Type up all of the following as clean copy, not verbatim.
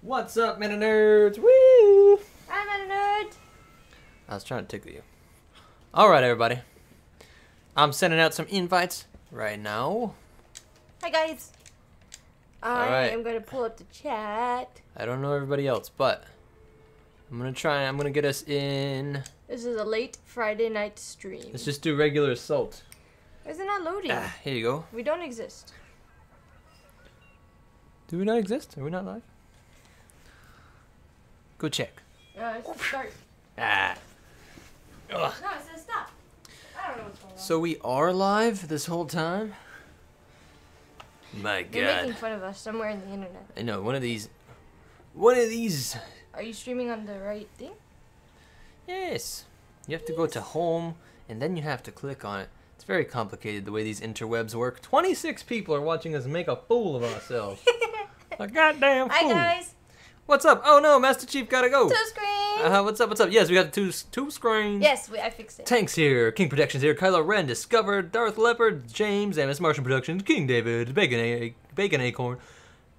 What's up, MetaNerdz? Woo! I'm MetaNerdz. I was trying to tickle you. Alright, everybody. I'm sending out some invites right now. Hi, guys. I right. am going to pull up the chat. I don't know everybody else, but I'm going to get us in. This is a late Friday night stream. Let's just do regular assault. Why is it not loading? Here you go. We don't exist. Do we not exist? Are we not live? Go check. It says start. Ah. Ugh. No, it says stop. I don't know what's going on. So we are live this whole time? My God. You're making fun of us somewhere in the internet. I know, one of these. Are you streaming on the right thing? Yes. You have to go to home, and then you have to click on it. It's very complicated the way these interwebs work. 26 people are watching us make a fool of ourselves. A goddamn fool. Hi, guys. What's up? Oh no, Master Chief gotta go. 2 screens. What's up? What's up? Yes, we got two screens. Yes, I fixed it. Tanks here, King Protections here, Kylo Ren discovered, Darth Leopard, James, MS Martian Productions, King David, Bacon Acorn,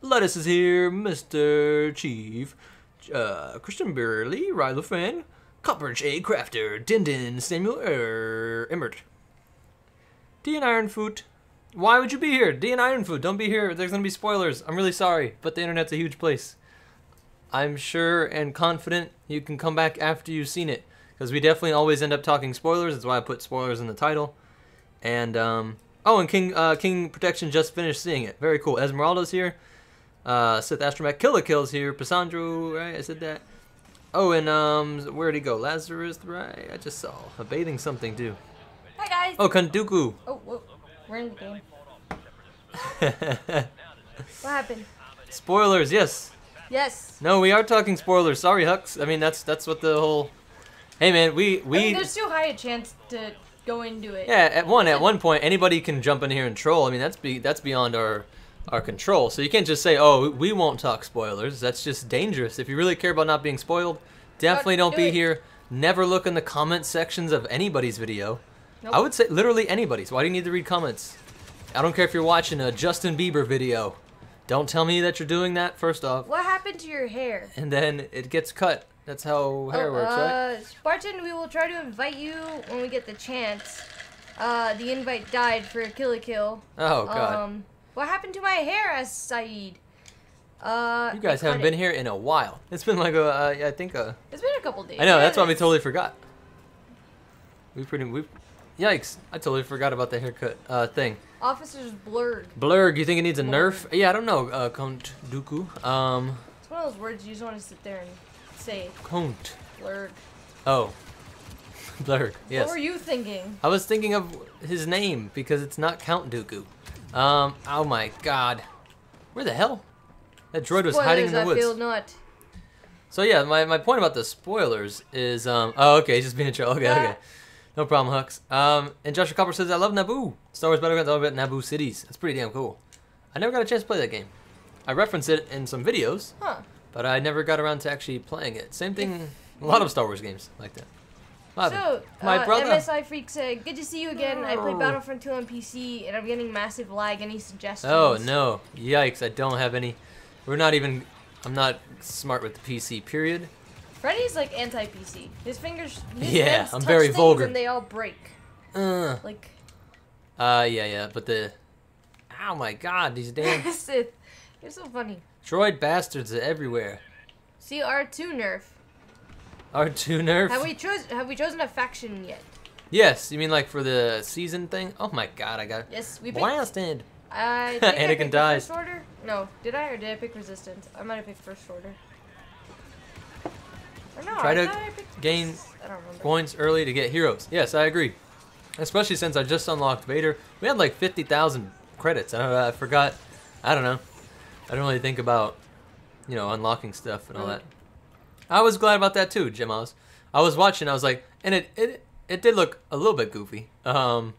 Lettuce is here, Mr. Chief, Christian Burley, Rylo Fan, Copper J Crafter, Dindin, Samuel Emmert, D and Ironfoot. Why would you be here? D and Ironfoot, don't be here. There's gonna be spoilers. I'm really sorry, but the internet's a huge place. I'm sure and confident you can come back after you've seen it, because we definitely always end up talking spoilers. That's why I put spoilers in the title. And oh, and King Protection just finished seeing it. Very cool. Esmeralda's here. Sith Astromech Kill's here. Pisandro, right? I said that. Oh, and where'd he go? Lazarus, right? I just saw a bathing something too. Hi, guys. Oh, Kanduku. Oh, whoa. We're in the game. What happened? Spoilers, yes. Yes. No, we are talking spoilers. Sorry, Hux. I mean, that's what the whole. Hey, man, I mean, there's too high a chance to go into it. Yeah, at one point, anybody can jump in here and troll. I mean, that's beyond our control. So you can't just say, oh, we won't talk spoilers. That's just dangerous. If you really care about not being spoiled, definitely don't be here. Never look in the comment sections of anybody's video. Nope. I would say literally anybody's. Why do you need to read comments? I don't care if you're watching a Justin Bieber video. Don't tell me that you're doing that, first off. What happened to your hair? And then it gets cut. That's how hair works, right? Spartan, we will try to invite you when we get the chance. The invite died for a kill. Oh, God. What happened to my hair, as Saeed? You guys haven't been here in a while. It's been like I think it's been a couple days. I know, that's why we totally forgot. Yikes, I totally forgot about the haircut thing. Officer's blurred. Blurred, you think it needs a nerf? Yeah, I don't know, Count Dooku. It's one of those words you just want to sit there and say. Count. Blurred. Oh. Blurred, yes. What were you thinking? I was thinking of his name, because it's not Count Dooku. Oh my God. Where the hell? That droid was hiding in the woods. I feel not. So yeah, my point about the spoilers is, oh, okay, he's just being a troll. Okay. No problem, Hux. And Joshua Copper says, I love Naboo. Star Wars Battlefront, all about Naboo cities. That's pretty damn cool. I never got a chance to play that game. I reference it in some videos, but I never got around to actually playing it. Same thing, a lot of Star Wars games like that. So, my brother. MSI Freak said, good to see you again. I played Battlefront 2 on PC, and I'm getting massive lag. Any suggestions? Oh, no. Yikes, I don't have any. I'm not smart with the PC, period. Freddy's like anti-PC. His fingers, I'm very vulgar. And they all break. Yeah, but oh my God, these damn. Sith, you're so funny. Droid bastards are everywhere. See, R2 nerf. R2 nerf? Have we chosen a faction yet? Yes, you mean like for the season thing? Oh my God, I got blasted. I think I Anakin dies. First Order? No, did I, or did I pick Resistance? I might have picked First Order. Or no, Try to gain points early to get heroes. Yes, I agree. Especially since I just unlocked Vader. We had like 50,000 credits. I forgot. I don't know. I don't really think about, unlocking stuff and all that. I was glad about that too, Jim. I was watching. I was like, and it did look a little bit goofy. And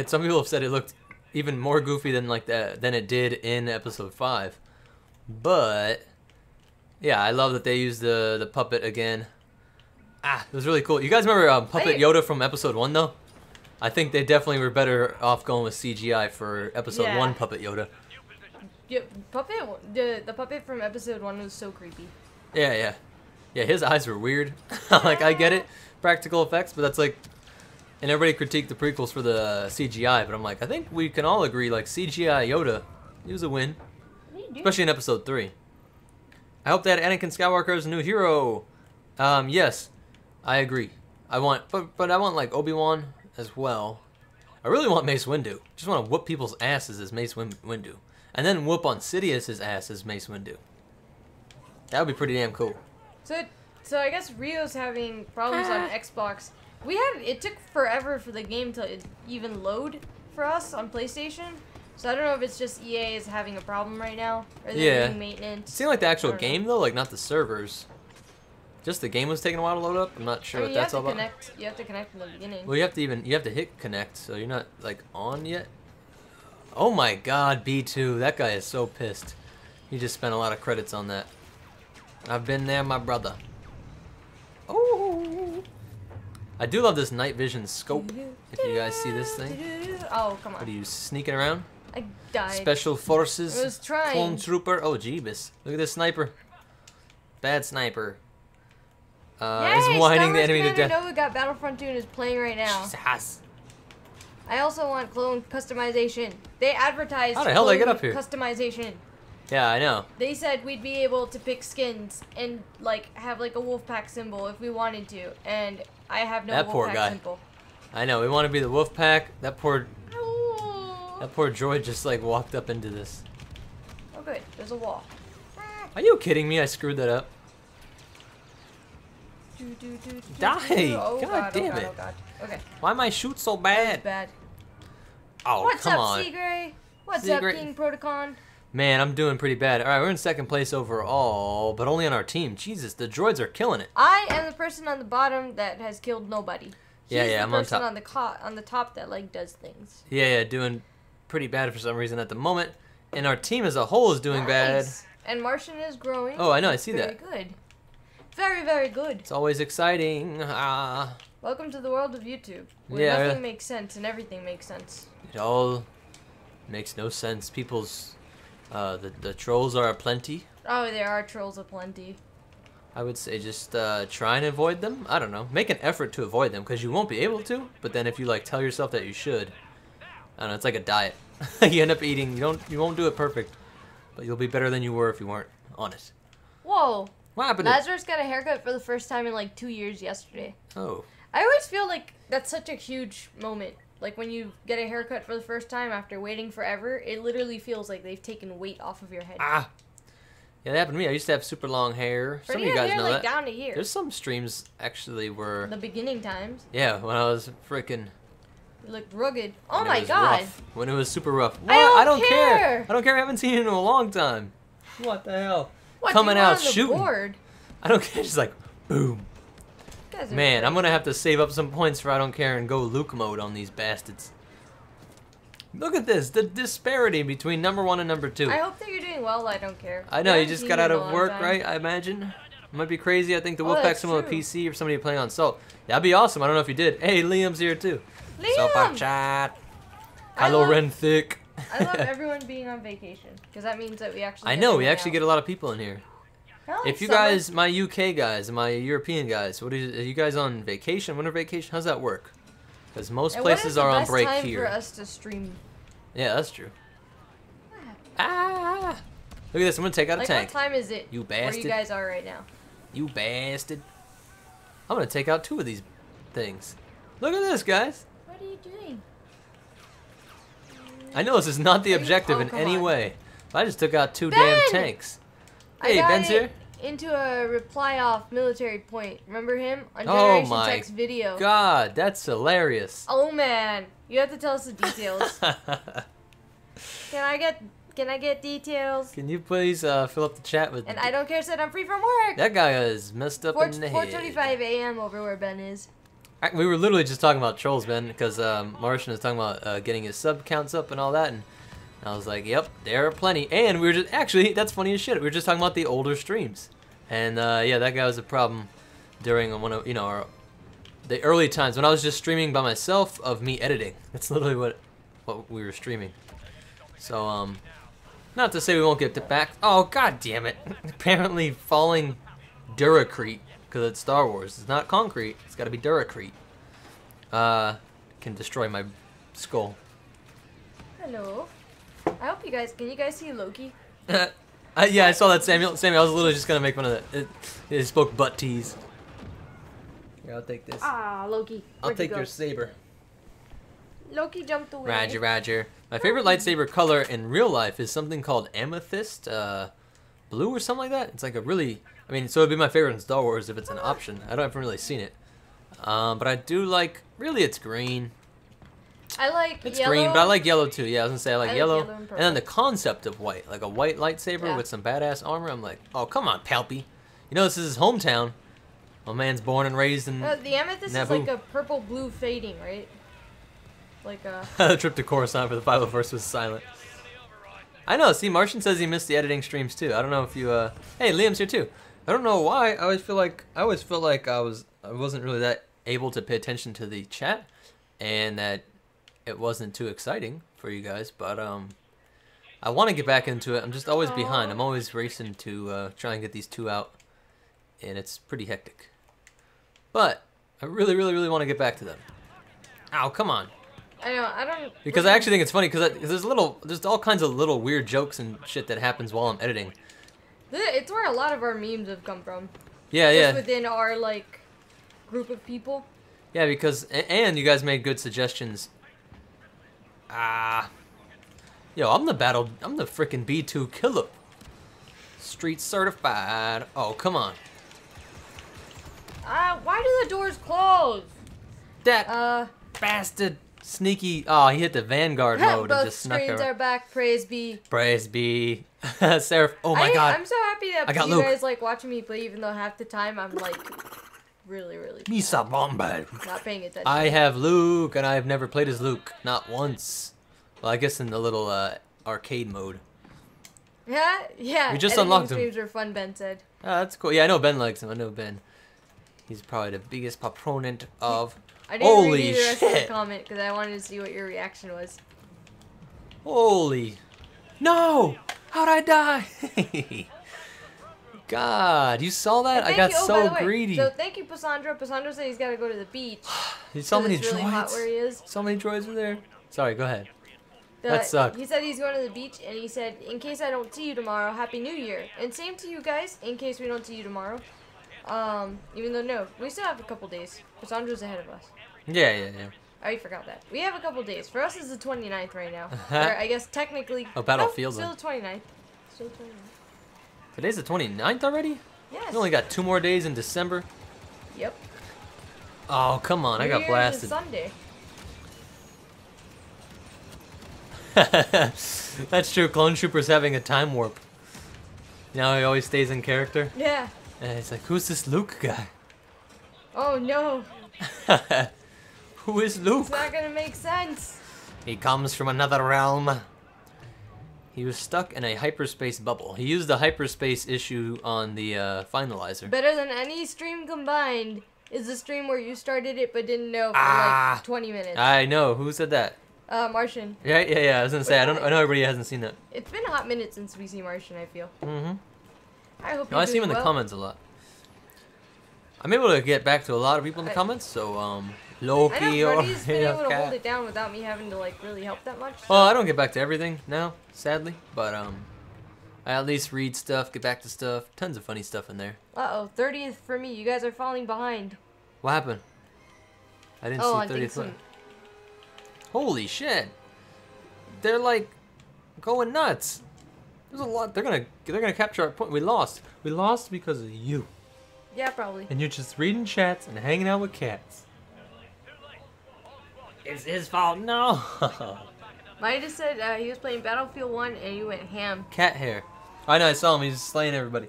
some people have said it looked even more goofy than it did in Episode 5. But yeah, I love that they used the puppet again. It was really cool. You guys remember Puppet Yoda from Episode 1 though? I think they definitely were better off going with CGI for Episode 1 Puppet Yoda. Yeah, the puppet from episode 1 was so creepy. Yeah. His eyes were weird. Like I get it, practical effects, but that's like, and everybody critiqued the prequels for the CGI, but I'm like, I think we can all agree like CGI Yoda, he was a win, especially in episode 3. I hope that Anakin Skywalker is a new hero. Yes, I agree. I want, but I want like Obi-Wan as well. I really want Mace Windu. Just want to whoop people's asses as Mace Windu. And then whoop on Sidious's ass as Mace Windu. That would be pretty damn cool. So I guess Rio's having problems on Xbox. It took forever for the game to even load for us on PlayStation. So I don't know if it's just EA is having a problem right now, or they're doing maintenance. It seemed like the actual game though, like not the servers. Just the game was taking a while to load up. I'm not sure what that's all about. You have to connect in the beginning. Well, you have to hit connect, so you're not like on yet. Oh my God, B2, that guy is so pissed. He just spent a lot of credits on that. I've been there, my brother. Oh, I do love this night vision scope. If you guys see this thing. Oh, come on. What are you sneaking around? I died. Special forces. I was trying. Clone trooper. Oh, jeebus. Look at this sniper. Bad sniper. He's whining the enemy to death. Nova got Battlefront 2 and is playing right now. Jesus. I also want clone customization. They advertised How the hell did I get up here? Customization. Yeah, I know. They said we'd be able to pick skins and like have like a wolf pack symbol if we wanted to, and I have no wolf pack symbol. I know. We want to be the wolf pack. That poor droid just like walked up into this. Oh good, there's a wall. Are you kidding me? I screwed that up. Die! Oh, God damn it! Oh God. Okay. Why am I shoot so bad? Bad. Oh, What's come up, on. Seagray? What's up, King Protocon? Man, I'm doing pretty bad. All right, we're in second place overall, but only on our team. Jesus, the droids are killing it. I am the person on the bottom that has killed nobody. Yeah, I'm on top. On the top that like does things. Yeah, doing pretty bad for some reason at the moment, and our team as a whole is doing bad. And Martian is growing. Oh, I know, I see that. Very good. Very, very good. It's always exciting. Welcome to the world of YouTube, where nothing makes sense and everything makes sense. It all makes no sense. People's the trolls are aplenty. Oh, there are trolls aplenty. I would say just try and avoid them. I don't know. Make an effort to avoid them because you won't be able to. But then if you like tell yourself that you should, I don't know. It's like a diet. You end up eating. You won't do it perfect, but you'll be better than you were if you weren't on it. Whoa. What happened? Lazarus got a haircut for the first time in like 2 years yesterday. Oh. I always feel like that's such a huge moment. Like when you get a haircut for the first time after waiting forever, it literally feels like they've taken weight off of your head. Yeah, that happened to me. I used to have super long hair. Some of you guys know like that. Down to here. There's some streams actually where the beginning times. Yeah, when I was freaking. You looked rugged. Oh my God. Rough. When it was super rough. What? I don't care. I don't care. I haven't seen you in a long time. What the hell? What, coming out on the shooting. Board? I don't care. Just like boom. Man, I'm gonna have to save up some points for I don't care and go Luke mode on these bastards. Look at this, the disparity between number 1 and number 2. I hope that you're doing well. I don't care. I know, you just got out of work, right? I imagine. It might be crazy. I think the Wolfpack's someone with PC or somebody playing on Salt. That'd be awesome. I don't know if you did. Hey, Liam's here too. Liam! Superchat. Kylo Ren thick. I love everyone being on vacation because that means that we actually. I know we actually get a lot of people in here. If you guys, my UK guys and my European guys, are you guys on vacation? Winter vacation? How's that work? Because most places are on break here. For us to stream. Yeah, that's true. Ah! Look at this. I'm gonna take out a tank. What time is it? You bastard! Where you guys are right now? You bastard! I'm gonna take out 2 of these things. Look at this, guys. What are you doing? I know this is not the objective in any way. But I just took out 2 Ben! damn tanks. Hey, Ben's here. Into a reply off military point. Remember him on Generation Tech's video? God, that's hilarious. Oh man, you have to tell us the details. Can I get details? Can you please fill up the chat with? And I don't care. Said I'm free from work. That guy is messed up in the head. 4:25 a.m. over where Ben is. We were literally just talking about trolls, Ben, because Martian was talking about getting his sub counts up and all that, and I was like, yep, there are plenty. And we were just, actually, that's funny as shit. We were just talking about the older streams. And yeah, that guy was a problem during one of, the early times when I was just streaming by myself of me editing. That's literally what we were streaming. So, Not to say we won't get it back. Oh, god damn it. Apparently falling Duracrete, because it's Star Wars. It's not concrete. It's got to be Duracrete. Can destroy my skull. Hello. I hope you guys, can you guys see Loki? Yeah, I saw that, Samuel. Samuel, I was literally just going to make fun of that. It spoke butt tease. Here, I'll take this. Ah, Loki. I'll take your saber. Loki jumped away. Roger, Roger. My favorite lightsaber color in real life is something called amethyst blue or something like that. It's like a really, I mean, so it'd be my favorite in Star Wars if it's an option. I haven't really seen it. But I do like, really it's green. I like It's yellow. green, but I like yellow too. Yeah, I was gonna say I like yellow. and And then the concept of white, like a white lightsaber Yeah. with some badass armor. I'm like, oh, come on, Palpy. You know, this is his hometown. My man's born and raised in The amethyst Naboo. is like a purple-blue fading, right? Like a... The trip to Coruscant for the 501st was silent. I know, see, Martian says he missed the editing streams too. I don't know if you, hey, Liam's here too. I don't know why, I always feel like I wasn't really that able to pay attention to the chat, and that it wasn't too exciting for you guys, but, I want to get back into it. I'm just always behind. I'm always racing to, try and get these 2 out, and it's pretty hectic. But, I really, really, really want to get back to them. Ow, come on. I know, I don't... Because I actually think it's funny because there's all kinds of little weird jokes and shit that happens while I'm editing. It's where a lot of our memes have come from. Yeah, Just yeah, within our, like, group of people. yeah. Because and you guys made good suggestions. Yo, I'm the freaking B2 killer. Street certified. Oh, come on. Why do the doors close? That bastard. Sneaky. Oh, he hit the Vanguard mode Both and just snuck screens her. are back, praise be. Praise be. Seraph. Oh my god. I'm so happy that I got you Luke. guys like watching me play, even though half the time I'm like really Misa Bombay. not paying attention. I have Luke, and I've never played as Luke. Not once. Well, I guess in the little arcade mode. Yeah. We just editing unlocked him. streams are fun, Ben said. Oh, that's cool. Yeah, I know Ben likes him. I know Ben. He's probably the biggest proponent of... I didn't Holy read the rest of the shit. comment because I wanted to see what your reaction was. Holy... No! How'd I die? God, you saw that? I got by so the way, greedy. So thank you, Passandra. Passandra said he's got to go to the beach. There's so many it's really hot droids. where he is. So many droids are there. Sorry, go ahead. That sucked. He said he's going to the beach, and he said, in case I don't see you tomorrow, Happy New Year. And same to you guys, in case we don't see you tomorrow. Even though, no, we still have a couple days. Cassandra's ahead of us. Yeah. I already forgot that. We have a couple days. For us, it's the 29th right now. Or I guess technically... Oh, Battlefield's no, on. still the 29th. Still the 29th. Today's the 29th already? Yes. We only got 2 more days in December. Yep. Oh, come on. I New got Year's blasted. is Sunday. That's true. Clone Trooper's having a time warp. You know, he always stays in character. Yeah. And it's like, who's this Luke guy? Oh, no. Who is Luke? It's not going to make sense. He comes from another realm. He was stuck in a hyperspace bubble. He used the hyperspace issue on the finalizer. Better than any stream combined is the stream where you started it but didn't know for like 20 minutes. I know. Who said that? Martian. Yeah. I was gonna say I know everybody hasn't seen that. It's been a hot minute since we see Martian, I feel. Mm-hmm. I hope No, I you're see him in doing the well. comments a lot. I'm able to get back to a lot of people in the comments. So Loki I know or Freddy's been able to hold Cat. it down without me having to like really help that much. So. Well, I don't get back to everything now, sadly, but I at least read stuff, get back to stuff. Tons of funny stuff in there. Uh-oh, 30th for me. You guys are falling behind. What happened? I didn't Oh, see I think 30th. some... Holy shit! They're like going nuts. There's a lot. They're gonna capture our point. We lost. We lost because of you. Yeah, probably. And you're just reading chats and hanging out with cats. It's his fault. No. Mine just said he was playing Battlefield 1 and he went ham. Cat hair. I know. I saw him. He's slaying everybody.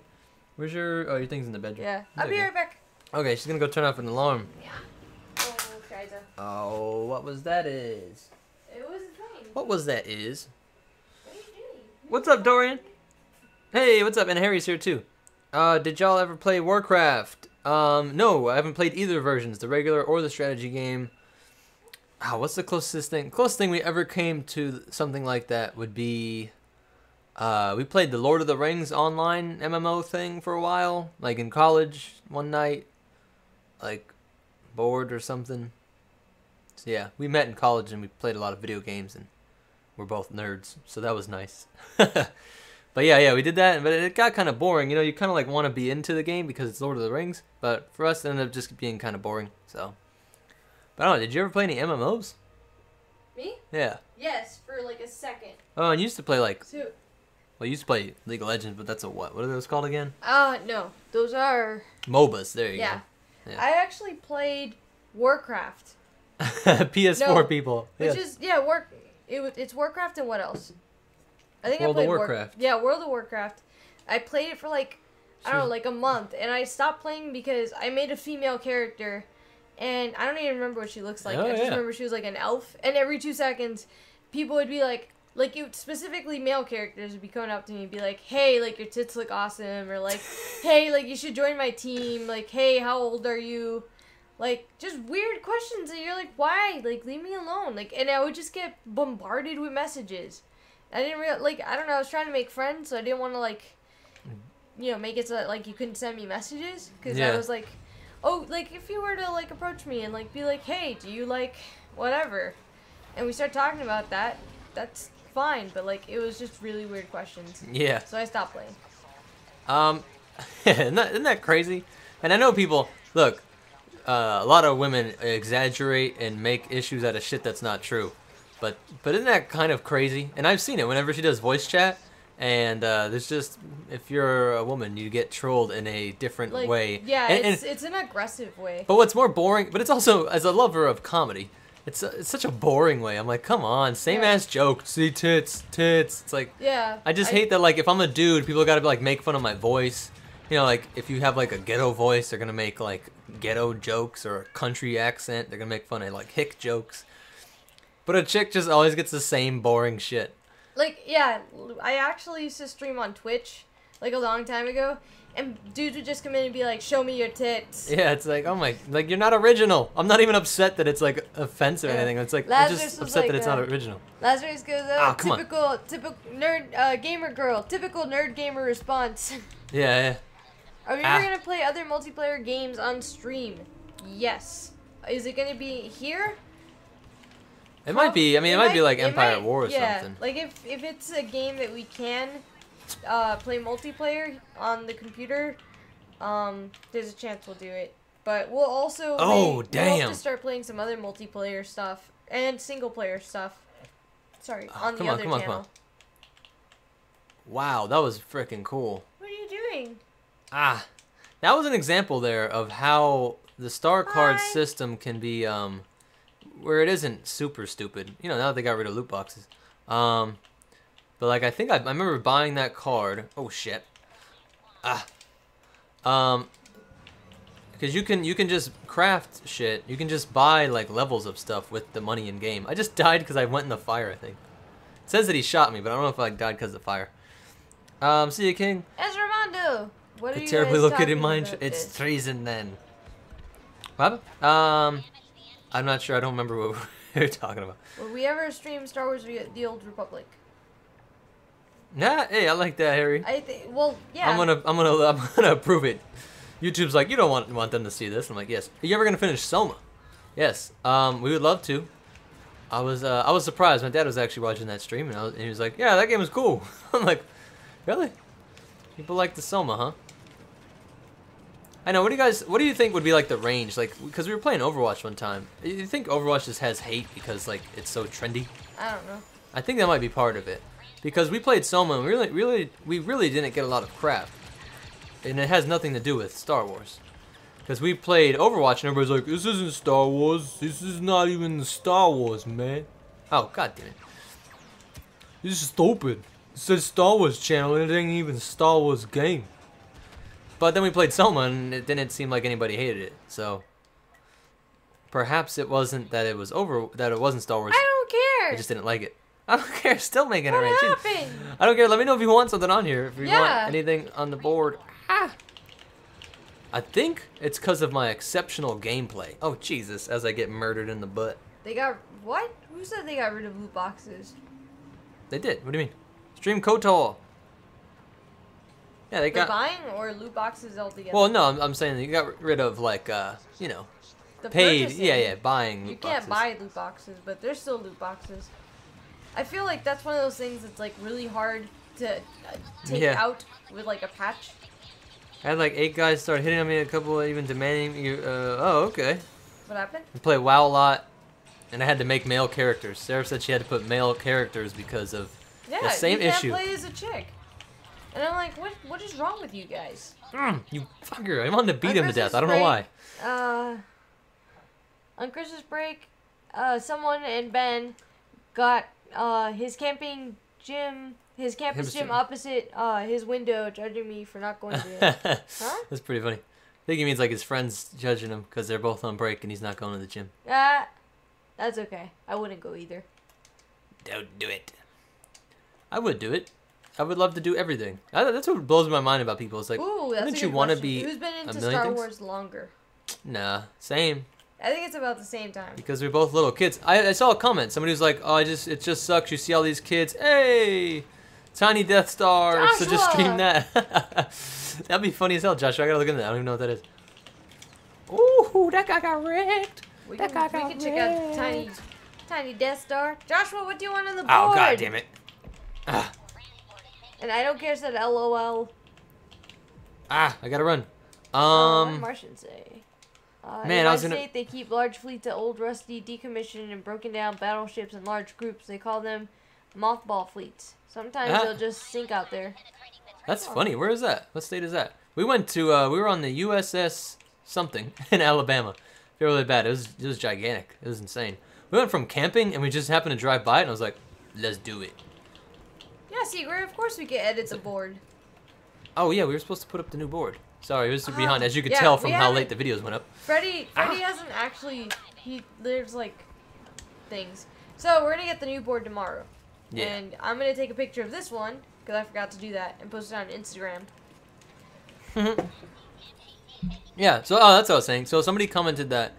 Where's your? Oh, your thing's in the bedroom. Yeah. There I'll be you go. right back. Okay, she's gonna go turn off an alarm. Yeah. Oh, Scheiße. Oh, what was that is? It was fine. What was that is? What are you doing? What's up, Dorian? Hey, what's up? And Harry's here too. Did y'all ever play Warcraft? No, I haven't played either versions, the regular or the strategy game. What's the closest thing? Closest thing we ever came to something like that would be, We played the Lord of the Rings online MMO thing for a while, like in college one night, like bored or something. So yeah, we met in college and we played a lot of video games and we're both nerds, so that was nice. But yeah, we did that, but it got kind of boring. You know, you kind of like want to be into the game because it's Lord of the Rings, but for us it ended up just being kind of boring. So, but I don't know. Did you ever play any MMOs? Me? Yeah. Yes, for like a second. Oh, and you used to play like. So, Well, you used to play League of Legends, but that's a what? What are those called again? no, those are MOBAs. There you yeah. go. Yeah. I actually played Warcraft. PS4 No, people. Which Yes. is it's Warcraft and what else? I think World I of played Warcraft. Yeah, World of Warcraft. I played it for like I don't know, like a month, and I stopped playing because I made a female character, and I don't even remember what she looks like. Oh, I just yeah. remember she was like an elf, and every 2 seconds, people would be like specifically male characters would be coming up to me and be like, "Hey, like your tits look awesome," or like, "Hey, like you should join my team," like, "Hey, how old are you?" Like, just weird questions, and you're like, why? Like, leave me alone. Like, and I would just get bombarded with messages. I didn't I don't know, I was trying to make friends, so I didn't want to, like, you know, make it so that, like, you couldn't send me messages. Because Yeah. I was like, oh, like, if you were to, like, approach me and, like, be like, hey, do you, like, whatever? And we start talking about that, that's fine. But, like, it was just really weird questions. Yeah. So I stopped playing. Isn't that crazy? And I know people, look, a lot of women exaggerate and make issues out of shit that's not true. But isn't that kind of crazy? And I've seen it whenever she does voice chat. And there's just, if you're a woman, you get trolled in a different Like, way. yeah, And- it's an aggressive way. But what's more boring, but it's also, as a lover of comedy, it's such a boring way. I'm like, come on, same Yeah. ass joke. See, tits. It's like, Yeah. I just hate that, like, if I'm a dude, people gotta, like, make fun of my voice. You know, like, if you have, like, a ghetto voice, they're gonna make, like, ghetto jokes or a country accent. They're gonna make fun of, like, hick jokes. But a chick just always gets the same boring shit. Like, yeah, I actually used to stream on Twitch, like, a long time ago, and dudes would just come in and be like, show me your tits. Yeah, it's like, oh my, like, you're not original. I'm not even upset that it's, like, offensive or Yeah. anything. It's like, I'm Lazarus just was upset like, that it's not original. Lazarus goes, Oh, come on. typical nerd, gamer girl, typical nerd gamer response. Yeah. Are we ever gonna play other multiplayer games on stream? Yes. Is it gonna be here? It might be, I mean, it might be like it Empire might- War or yeah, something. like if it's a game that we can play multiplayer on the computer, there's a chance we'll do it. But we'll also Oh, we'll damn. have to start playing some other multiplayer stuff and single player stuff. Sorry, on the other channel. Wow, that was freaking cool. What are you doing? Ah, that was an example there of how the star card Hi. system can be, where it isn't super stupid. You know, now that they got rid of loot boxes. But like, I think I remember buying that card. Oh shit. Because you can just craft shit. You can just buy like levels of stuff with the money in game. I just died because I went in the fire, I think. It says that he shot me, but I don't know if I died because of the fire. See you, King. Esramando, what are I you terribly guys look at talking in mine. about It's this? treason then. What? I'm not sure. I don't remember what we were talking about. Will we ever stream Star Wars: The Old Republic? Nah, hey, I like that, Harry. I think. Well, yeah. I'm gonna approve it. YouTube's like, you don't want them to see this. I'm like, yes. Are you ever gonna finish Soma? Yes. We would love to. I was surprised. My dad was actually watching that stream, and he was like, yeah, that game was cool. I'm like, really? People like the Soma, huh? I know. What do you think would be like the range? Like, because we were playing Overwatch one time. You think Overwatch just has hate because like it's so trendy? I don't know. I think that might be part of it. Because we played Soma and we really didn't get a lot of crap. And it has nothing to do with Star Wars. Because we played Overwatch and everybody's like, this isn't Star Wars. This is not even Star Wars, man. Oh, god damn it. This is stupid. It says Star Wars channel and it ain't even Star Wars game. But then we played Soma and it didn't seem like anybody hated it. So perhaps it wasn't that it wasn't Star Wars. I don't care. I just didn't like it. I don't care. Still making it What right. Jeez. happened? I don't care. Let me know if you want something on here. If you Yeah. want anything on the board. I think it's because of my exceptional gameplay. Oh, Jesus. As I get murdered in the butt. They got what? Who said they got rid of loot boxes? They did. What do you mean? Stream KOTOR. Yeah, they got. buying or loot boxes altogether? Well, no, I'm saying you got rid of like you know, The paid. purchasing. Yeah, buying. You Loot can't boxes. buy loot boxes, but there's still loot boxes. I feel like that's one of those things that's like really hard to take out with like a patch. I had like 8 guys start hitting on me, a couple even demanding you. Oh, okay. What happened? I play WoW a lot, and I had to make male characters. Sarah said she had to put male characters because of the same you can't issue. play as a chick. And I'm like, what is wrong with you guys? You fucker! I wanted to beat him to death. I don't know why. On Christmas break, someone and Ben got his camping gym, his campus gym opposite his window, judging me for not going to it. Huh? That's pretty funny. I think he means like his friends judging him because they're both on break and he's not going to the gym. That's okay. I wouldn't go either. Don't do it. I would do it. I would love to do everything. That's what blows my mind about people. It's like, wouldn't you want to be Who's been into a million Star things? Wars longer? Nah, same. I think it's about the same time. Because we're both little kids. I saw a comment. Somebody was like, "Oh, it just sucks. You see all these kids. Hey, tiny Death Star. So just stream that." That'd be funny as hell, Joshua. I gotta look into that. I don't even know what that is. Ooh, that guy got wrecked. We can check out tiny Death Star. Joshua, what do you want on the board? Oh, god damn it. Ah. And I don't care said LOL. I gotta run. What did Martian say? Man, I was gonna. They keep large fleets of old, rusty, decommissioned, and broken down battleships in large groups. They call them mothball fleets. Sometimes they'll just sink out there. That's funny. Where is that? What state is that? We went to. We were on the USS something in Alabama. They were really bad. It was gigantic. It was insane. We went from camping and we just happened to drive by it and I was like, let's do it. Yeah, Secret, of course we can edit the board. Oh yeah, we were supposed to put up the new board. Sorry, it was behind, as you could tell from how late the videos went up. Freddy hasn't actually, there's like things. So we're gonna get the new board tomorrow. Yeah. And I'm gonna take a picture of this one, because I forgot to do that, and post it on Instagram. Yeah, so that's what I was saying. So somebody commented that,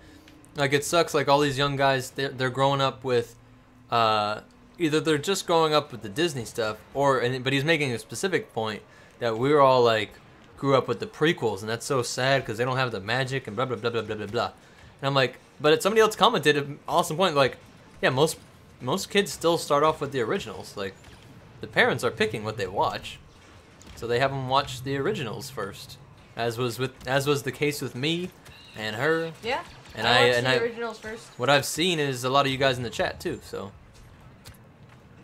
like, it sucks, like all these young guys, they're growing up with, either they're just growing up with the Disney stuff, but he's making a specific point that we were all like grew up with the prequels, and that's so sad because they don't have the magic and blah blah blah blah blah blah blah. And I'm like, but somebody else commented an awesome point, like, yeah, most kids still start off with the originals. Like, the parents are picking what they watch, so they have them watch the originals first, as was the case with me and her. Yeah. And I watched the originals first. What I've seen is a lot of you guys in the chat too. So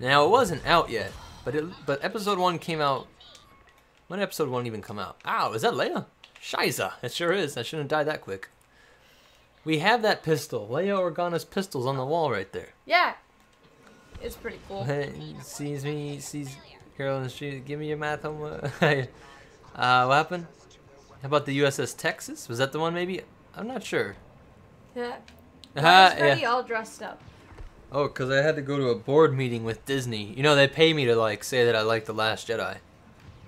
now it wasn't out yet, but episode 1 came out. When did episode 1 even come out? Ow, is that Leia? Shiza, it sure is. I shouldn't have died that quick. We have that pistol, Leia Organa's pistol's on the wall right there. Yeah, it's pretty cool. Sees girl in the street. Give me your math homework. What happened? How about the USS Texas? Was that the one? Maybe. I'm not sure. Yeah. Why is Freddy all dressed up? Oh, because I had to go to a board meeting with Disney. You know, they pay me to like say that I like The Last Jedi,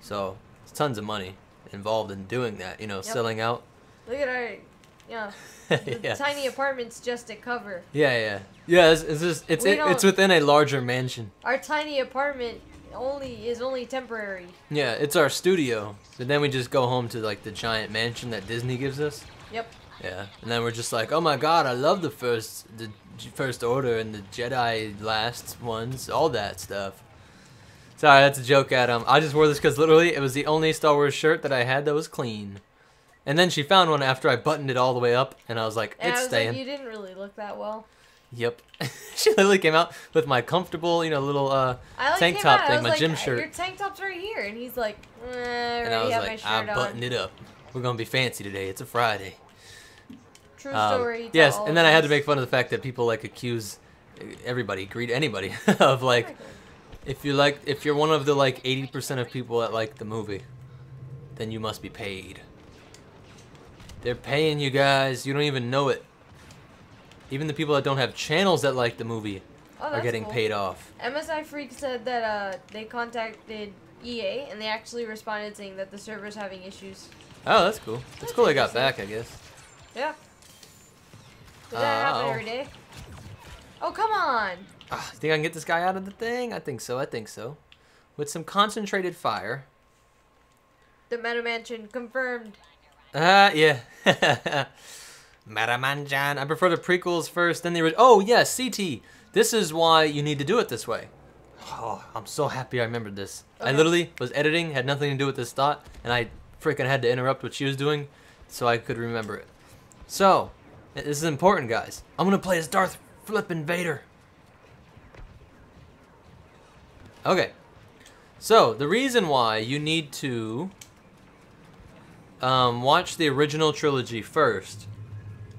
so it's tons of money involved in doing that. You know, selling out. Look at our, the tiny apartment's just a cover. Yeah. It's within a larger mansion. Our tiny apartment is only temporary. Yeah, it's our studio, but then we just go home to like the giant mansion that Disney gives us. Yep. Yeah, and then we're just like, oh my god, I love the First Order and the Jedi last ones, all that stuff. Sorry, that's a joke, Adam. I just wore this because literally it was the only Star Wars shirt that I had that was clean. And then she found one after I buttoned it all the way up, and I was like, it's staying. Like, you didn't really look that well. Yep. She literally came out with my comfortable, little tank top thing, my gym shirt. Your tank top's right here, and he's like, and I was like, I buttoned it up. We're gonna be fancy today. It's a Friday. True story. Yes, and then I had to make fun of the fact that people like accuse everybody, greet anybody of like, if you're one of the like 80% of people that like the movie, then you must be paid. They're paying you guys. You don't even know it. Even the people that don't have channels that like the movie are getting paid off. MSI Freak said that they contacted EA and they actually responded saying that the server's having issues. Oh, that's cool. It's cool they got back, I guess. Yeah. Does that happen every day? Oh, come on! Think I can get this guy out of the thing? I think so. With some concentrated fire. the Meta Mansion confirmed. Yeah. Meta Mansion. I prefer the prequels first, then the original. Oh, yes, CT. This is why you need to do it this way. Oh, I'm so happy I remembered this. Okay. I literally was editing, had nothing to do with this thought, and I freaking had to interrupt what she was doing so I could remember it. So, this is important, guys. I'm going to play as Darth flippin' Vader. Okay. So, the reason why you need to watch the original trilogy first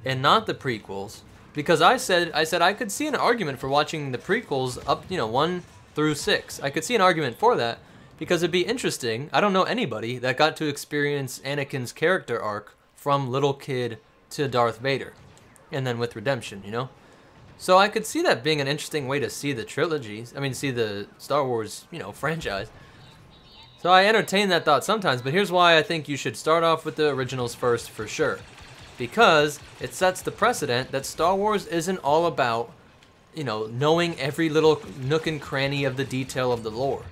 and not the prequels, because I said I could see an argument for watching the prequels up, 1 through 6. I could see an argument for that because it'd be interesting. I don't know anybody that got to experience Anakin's character arc from little kid to Darth Vader, and then with redemption, So I could see that being an interesting way to see the trilogies. I mean, see the Star Wars, franchise. So I entertain that thought sometimes, but here's why I think you should start off with the originals first for sure. Because it sets the precedent that Star Wars isn't all about, knowing every little nook and cranny of the detail of the lore.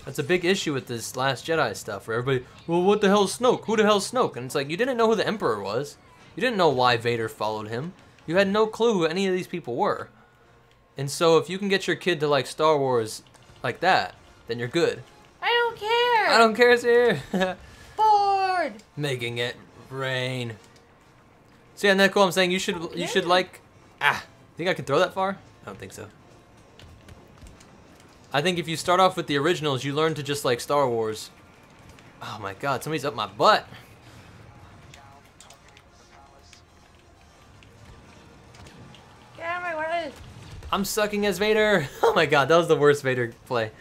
That's a big issue with this Last Jedi stuff, where everybody, well, what the hell's Snoke? Who the hell's Snoke? And it's like, you didn't know who the Emperor was. You didn't know why Vader followed him. You had no clue who any of these people were. And so if you can get your kid to like Star Wars like that, then you're good. I don't care. I don't care, sir. Bored. Making it rain. So yeah, Nicole, I'm saying you should like, think I can throw that far? I don't think so. I think if you start off with the originals, you learn to just like Star Wars. Oh my God, somebody's up my butt. Get out of my way. I'm sucking as Vader. Oh my God, that was the worst Vader play.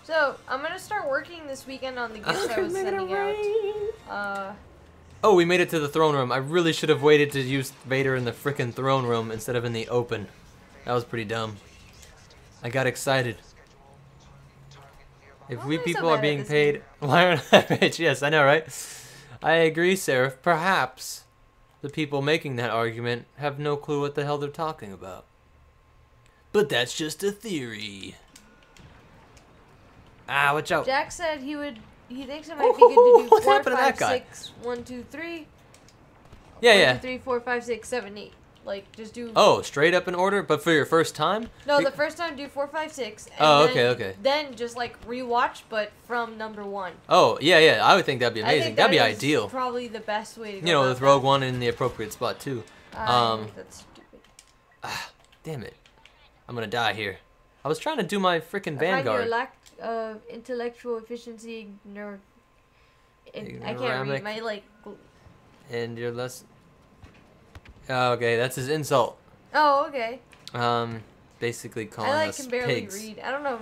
So, I'm going to start working this weekend on the gifts I was sending out. Oh, we made it to the throne room. I really should have waited to use Vader in the frickin' throne room instead of in the open. That was pretty dumb. I got excited. If we people are being paid, why aren't I rich? Yes, I know, right? I agree, Seraph. Perhaps the people making that argument have no clue what the hell they're talking about. But that's just a theory. Watch out. Jack said he thinks it might be good to do what 4, happened to 5, that guy? 6, 1, 2, 3. Yeah. 1, 2, 3, 4, 5, 6, 7, 8. Like, just do... Oh, straight up in order? But for your first time? No, the first time do 4, 5, 6. And okay. Then just, like, rewatch, but from number 1. Oh, yeah. I would think that'd be amazing. That'd be ideal. Probably the best way to go with Rogue One in the appropriate spot, too. That's stupid. Damn it. I'm gonna die here. I was trying to do my freaking Vanguard. I find your lack of intellectual efficiency, I can't read my, like... And you're less... Oh, okay, that's his insult. Oh, okay. Basically calling I us can barely pigs. read. I don't know,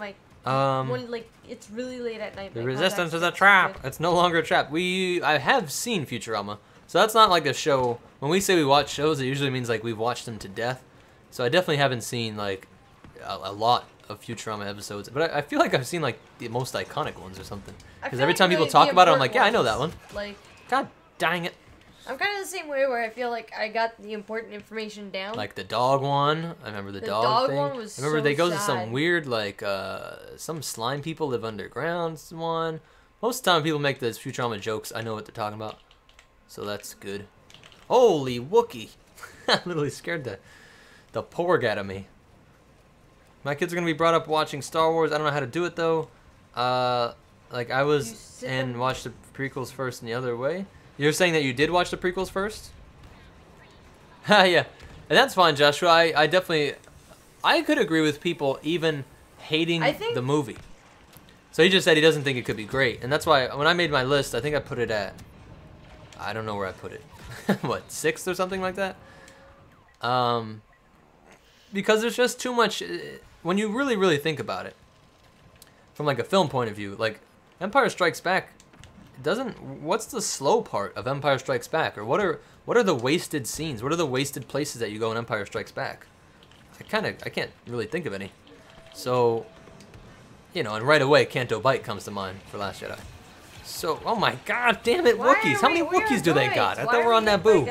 when it's really late at night. The resistance is a trap. It's no longer a trap. I have seen Futurama, so that's not like a show. When we say we watch shows, it usually means like we've watched them to death. So I definitely haven't seen like a lot of Futurama episodes, but I feel like I've seen like the most iconic ones or something. Because every time people talk about it, I'm like, yeah, I know that one. Like, God dang it. I'm kind of the same way where I feel like I got the important information down. Like the dog one. I remember the dog thing. One was I remember so they go to sad. some weird, like, some slime people live underground one. Most of the time people make those Futurama jokes. I know what they're talking about. So that's good. Holy Wookie. I literally scared the porg out of me. My kids are going to be brought up watching Star Wars. I don't know how to do it, though. Like, I was and watched the prequels first and the other way. You're saying that you did watch the prequels first? Yeah. And that's fine, Joshua. I definitely... I could agree with people even hating the movie. So he just said he doesn't think it could be great. And that's why when I made my list, I think I put it at... I don't know where I put it. What, 6th or something like that? Because there's just too much... When you really, really think about it, from like a film point of view, like Empire Strikes Back what's the slow part of Empire Strikes Back? Or what are the wasted scenes? What are the wasted places that you go in Empire Strikes Back? I can't really think of any. So, and right away Canto Bight comes to mind for Last Jedi. So, oh my God, damn it, Wookiees! How many Wookiees do they got? I thought we're on Naboo.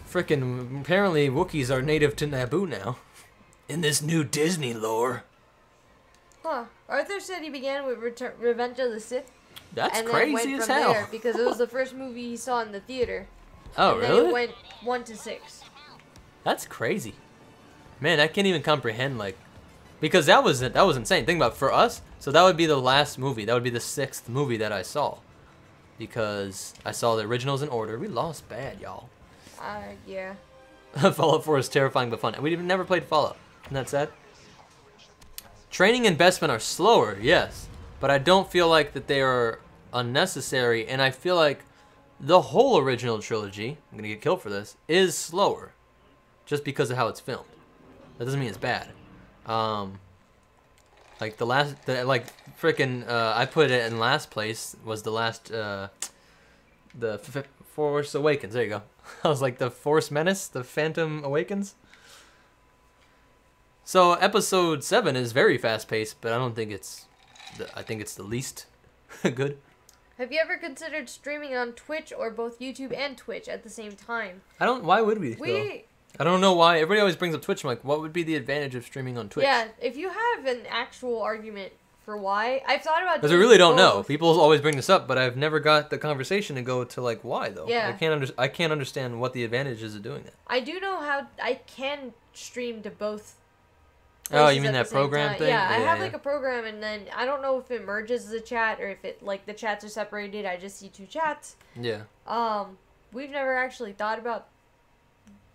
Frickin' apparently Wookiees are native to Naboo now. In this new Disney lore. Huh. Arthur said he began with Revenge of the Sith. That's and crazy then went as from hell. there because it was the first movie he saw in the theater. Oh, and really? Then it went 1 to 6. That's crazy. Man, I can't even comprehend, like, because that was insane. Think about it, for us, so that would be the last movie. That would be the 6th movie that I saw. Because I saw the originals in order. We lost bad, y'all. Yeah. Fallout 4 is terrifying but fun. We never played Fallout. Isn't that sad? Training investment are slower, yes. But I don't feel like that they are unnecessary. And I feel like the whole original trilogy, I'm going to get killed for this, is slower. Just because of how it's filmed. That doesn't mean it's bad. Like I put it in last place was the last, the Force Awakens. There you go. I was like the Force Menace, the Phantom Awakens. So episode 7 is very fast paced, but I don't think I think it's the least good. Have you ever considered streaming on Twitch or both YouTube and Twitch at the same time? Why would we? Though? I don't know why. Everybody always brings up Twitch. I'm like, what would be the advantage of streaming on Twitch? Yeah, if you have an actual argument for why, I've thought about. Because I really don't know. People always bring this up, but I've never got the conversation to go to like why though. Yeah. I can't understand what the advantage is of doing that. I do know how I can stream to both. Oh, you mean that program thing? Yeah, I have like a program, and then I don't know if it merges as a chat or if it like the chats are separated. I just see 2 chats. Yeah. We've never actually thought about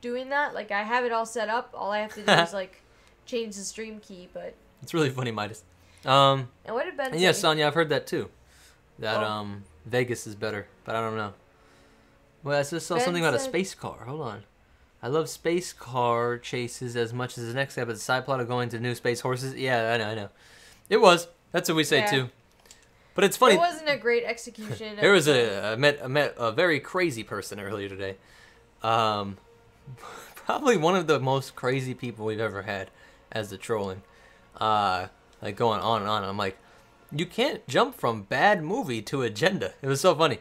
doing that. Like I have it all set up. All I have to do is like change the stream key. But it's really funny, Midas. And what did Ben say? Yeah, Sonya, I've heard that too. That Vegas is better, but I don't know. Well, I just saw something about a space car. Hold on. I love space car chases as much as the next episode. Side plot of going to new space horses. Yeah, I know. It was. That's what we say too. But it's funny. It wasn't a great execution. There was I met a very crazy person earlier today. Probably one of the most crazy people we've ever had as the trolling. Like going on and on. I'm like, you can't jump from bad movie to agenda. It was so funny.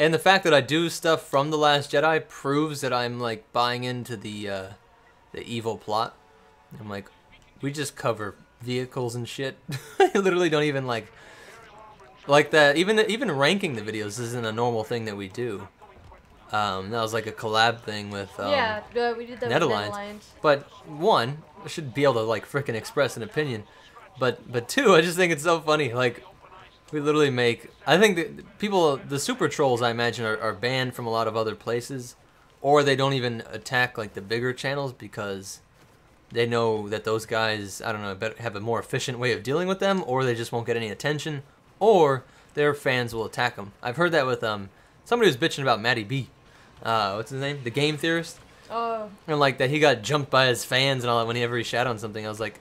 And the fact that I do stuff from The Last Jedi proves that I'm like buying into the evil plot. I'm like, we just cover vehicles and shit. I literally don't even like that. Even ranking the videos isn't a normal thing that we do. That was like a collab thing with we did that with NetAlliance. But one, I should be able to like frickin' express an opinion. But two, I just think it's so funny. Like, we literally make... I think that people, the super trolls, I imagine, are banned from a lot of other places. Or they don't even attack, like, the bigger channels because they know that those guys, I don't know, have a more efficient way of dealing with them. Or they just won't get any attention. Or their fans will attack them. I've heard that with somebody who's bitching about Matty B. What's his name? The Game Theorist. Oh. And, like, that he got jumped by his fans and all that whenever he shat on something. I was like,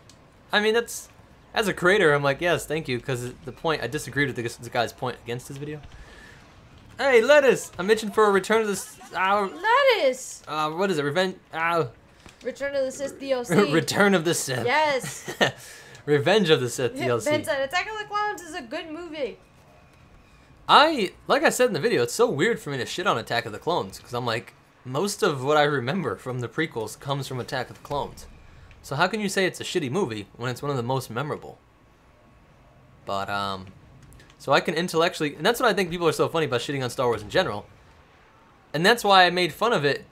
I mean, that's... As a creator, I'm like, yes, thank you, because the point, I disagreed with the guy's point against his video. Hey, Lettuce! I'm itching for a Return of the... Lettuce! What is it? Return of the Sith DLC. Return of the Sith. Yes! Revenge of the Sith DLC. Ben said, Attack of the Clones is a good movie. Like I said in the video, it's so weird for me to shit on Attack of the Clones, because I'm like, most of what I remember from the prequels comes from Attack of the Clones. So how can you say it's a shitty movie when it's one of the most memorable? But, so I can intellectually... And that's what I think people are so funny about shitting on Star Wars in general. And that's why I made fun of it.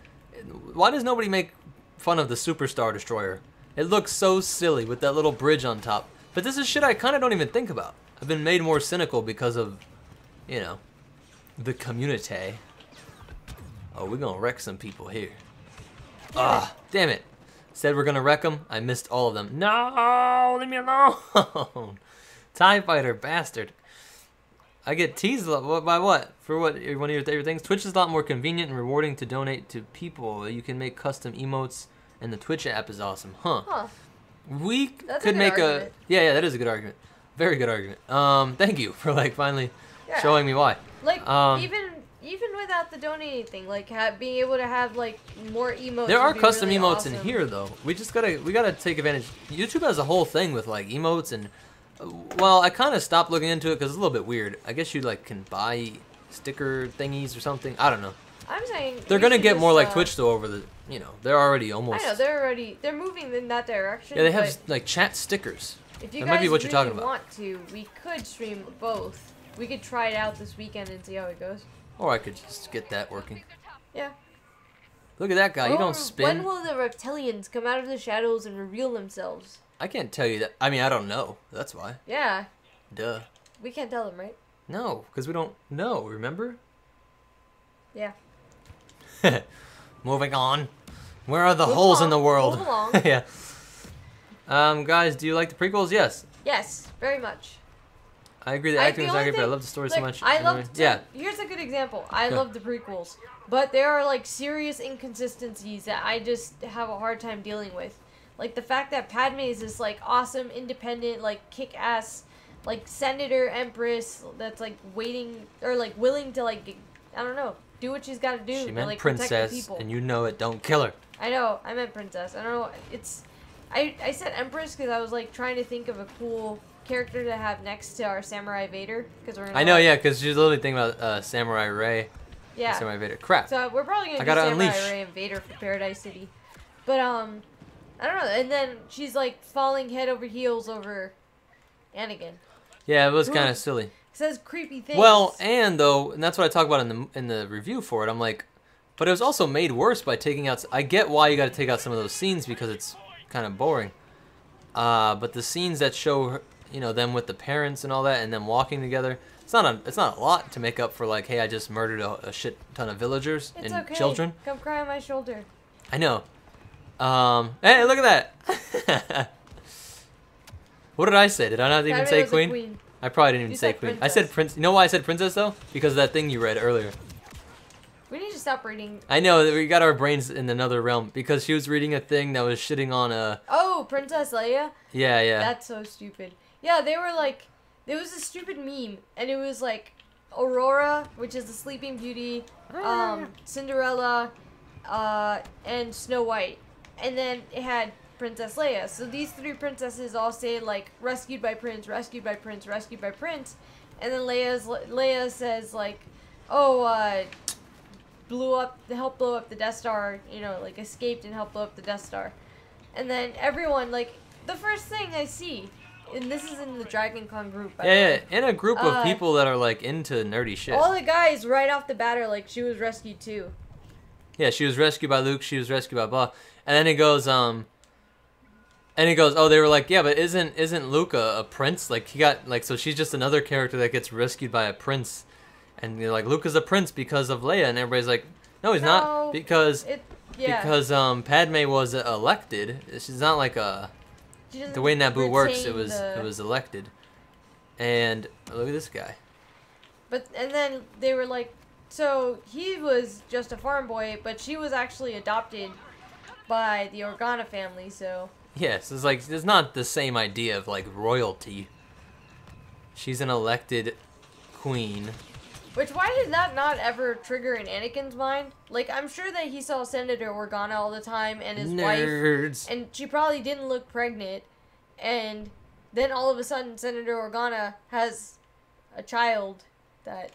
Why does nobody make fun of the Super Star Destroyer? It looks so silly with that little bridge on top. But this is shit I kind of don't even think about. I've been made more cynical because of, you know, the community. Oh, we're gonna wreck some people here. Ah, damn it. Said we're gonna wreck them. I missed all of them. No, leave me alone. TIE Fighter, bastard. I get teased a lot. By what? For what? One of your favorite things? Twitch is a lot more convenient and rewarding to donate to people. You can make custom emotes, and the Twitch app is awesome. Huh. That's could a good make argument. Yeah, that is a good argument. Very good argument. Thank you for like finally showing me why. Like even without the donating thing, like being able to have like more emotes. There are custom really emotes awesome. in here though. We gotta take advantage. YouTube has a whole thing with like emotes and well, I kind of stopped looking into it because it's a little bit weird. I guess you like can buy sticker thingies or something. I don't know. I'm saying they're gonna get more like Twitch though over the, you know, they're already almost. I know they're moving in that direction. Yeah, they have like chat stickers. If you That guys might be what you're really talking about. want to, we could stream both. We could try it out this weekend and see how it goes. Or I could just get that working. Yeah. Look at that guy. You don't spin. When will the reptilians come out of the shadows and reveal themselves? I can't tell you that. I mean, I don't know. That's why. Yeah. Duh. We can't tell them, right? No, because we don't know. Remember? Yeah. Moving on. Where are the Move holes in along, the world? move along. Yeah. Guys, do you like the prequels? Yes. Yes, very much. I agree. The acting was not good, but I love the story so much. I love. Yeah. Here's a good example. I Yeah. love the prequels, but there are like serious inconsistencies that I just have a hard time dealing with. Like the fact that Padme is this like awesome, independent, like kick-ass, like senator empress that's like waiting or like willing to like I don't know, do what she's got to do She to meant like protect the princess, people. and you know it. Don't kill her. I know. I meant princess. I don't know. It's. I said empress because I was like trying to think of a cool character to have next to our samurai Vader because we're. I know, yeah, because she's literally thinking about Samurai Ray. Yeah. Samurai Vader. Crap. So we're probably gonna I do gotta Samurai unleash. Ray and Vader for Paradise City, but I don't know. And then she's like falling head over heels over Anakin. Yeah, it was kind of silly. Says creepy things. Well, and though, and that's what I talk about in the review for it. I'm like, but it was also made worse by taking out. I get why you got to take out some of those scenes because it's kind of boring. But the scenes that show, you know, them with the parents and all that, and them walking together, it's not a lot to make up for like, hey, I just murdered a shit ton of villagers it's and okay. children. Come cry on my shoulder. I know. Hey, look at that. What did I say? Did I not even Padme say was a queen? queen. I probably didn't even You say said queen. I said princess. prince. You know why I said princess though? Because of that thing you read earlier. We need to stop reading. I know that we got our brains in another realm because she was reading a thing that was shitting on a. Oh, Princess Leia. Yeah, yeah. That's so stupid. Yeah, they were like, there was a stupid meme, and it was like Aurora, which is the Sleeping Beauty, Cinderella, and Snow White, and then it had Princess Leia. So these three princesses all say like rescued by Prince, rescued by Prince, rescued by Prince, and then Leia says like, oh, helped blow up the Death Star, you know, like escaped and helped blow up the Death Star. And then everyone, like, the first thing I see, and this is in the Dragon Con group, by the way. Yeah, in a group of people that are like into nerdy shit. All the guys right off the bat are like, she was rescued too. Yeah, she was rescued by Luke, she was rescued by blah. And then it goes, oh, they were like, yeah, but isn't Luke a prince? Like, he got, like, so she's just another character that gets rescued by a prince. And you're like, Luke is a prince because of Leia, and everybody's like, no, he's not, because Padme was elected. She's not like the way Naboo works. It was elected, and look at this guy. And then they were like, so he was just a farm boy, but she was actually adopted by the Organa family. So yes, it's like it's not the same idea of like royalty. She's an elected queen. Which, why did that not ever trigger in Anakin's mind? Like, I'm sure that he saw Senator Organa all the time and his wife. And she probably didn't look pregnant. And then all of a sudden, Senator Organa has a child that...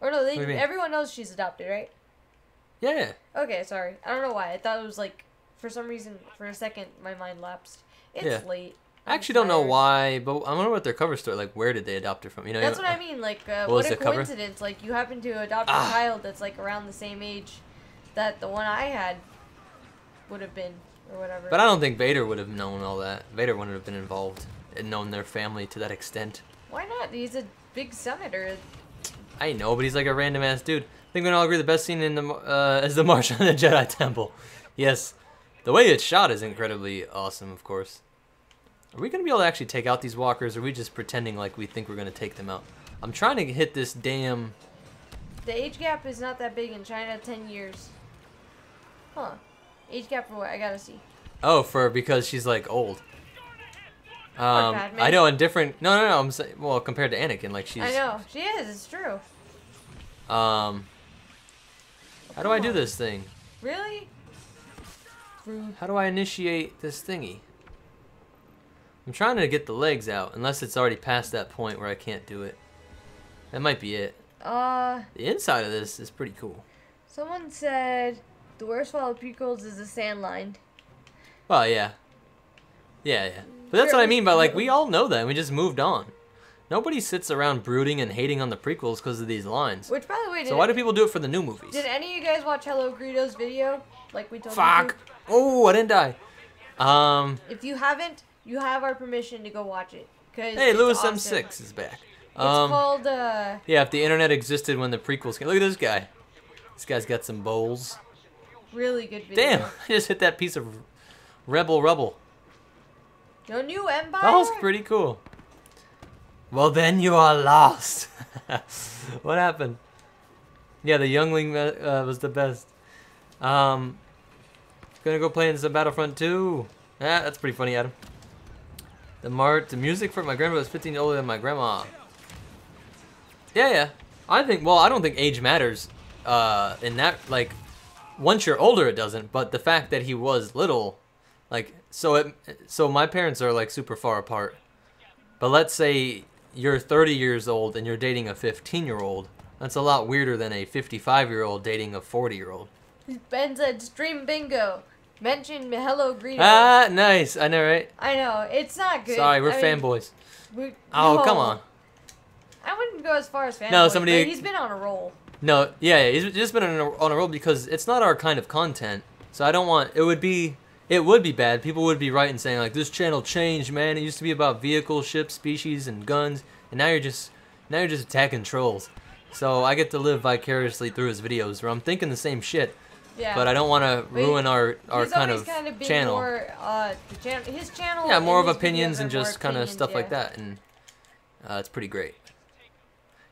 Or no, everyone knows she's adopted, right? Yeah. Okay, sorry. I don't know why. I thought it was like, for some reason, for a second, my mind lapsed. It's late. I actually don't know why, but I wonder what their cover story, like, where did they adopt her from? You know, that's what I mean. Like, what a coincidence! Like, you happen to adopt a child that's like around the same age that the one I had would have been, or whatever. But I don't think Vader would have known all that. Vader wouldn't have been involved and known their family to that extent. Why not? He's a big senator. I know, but he's like a random ass dude. I think we can all agree the best scene in the is the March on the Jedi Temple. Yes, the way it's shot is incredibly awesome, of course. Are we going to be able to actually take out these walkers, or are we just pretending like we think we're going to take them out? I'm trying to hit this damn... The age gap is not that big in China, 10 years. Huh. Age gap for what? I gotta see. Oh, because she's like old. I know, and different... No, I'm saying... Well, compared to Anakin, like she's... I know. She is, it's true. How do I do this thing? Really? Rude. How do I initiate this thingy? I'm trying to get the legs out, unless it's already past that point where I can't do it. That might be it. The inside of this is pretty cool. Someone said the worst fall of prequels is the sand line. Well, yeah. Yeah. But that's what I mean by, like, we all know that, and we just moved on. Nobody sits around brooding and hating on the prequels because of these lines. Which, by the way, so why do people do it for the new movies? Did any of you guys watch Hello Greedo's video? Like we told you Fuck! Oh, I didn't die. If you haven't, you have our permission to go watch it. Hey, Lewis awesome. M6 is back. It's called, Yeah, if the internet existed when the prequels came. Look at this guy. This guy's got some bowls. Really good video. Damn, I just hit that piece of rebel rubble. No new Empire? That was pretty cool. Well, then you are lost. What happened? Yeah, the youngling was the best. Gonna go play in some Battlefront 2. Ah, that's pretty funny, Adam. The music for my grandma was 15 older than my grandma. Yeah. I don't think age matters. In that, like, once you're older, it doesn't. But the fact that he was little, like, so my parents are like super far apart. But let's say you're 30 years old and you're dating a 15-year-old. That's a lot weirder than a 55-year-old dating a 40-year-old. Ben said stream bingo. Mention Hello Greedo. Ah, nice. I know, right? I know. It's not good. Sorry, we're fanboys. No. Come on. I wouldn't go as far as fanboys, No, somebody... but he's been on a roll. No, yeah, he's just been on a roll because it's not our kind of content. So I don't want... It would be bad. People would be writing saying, like, this channel changed, man. It used to be about vehicles, ships, species, and guns. And now you're just attacking trolls. So I get to live vicariously through his videos where I'm thinking the same shit. Yeah. But I don't want to ruin our kind of channel. More, his channel. Yeah, more of opinions and just kind of stuff like that. And it's pretty great.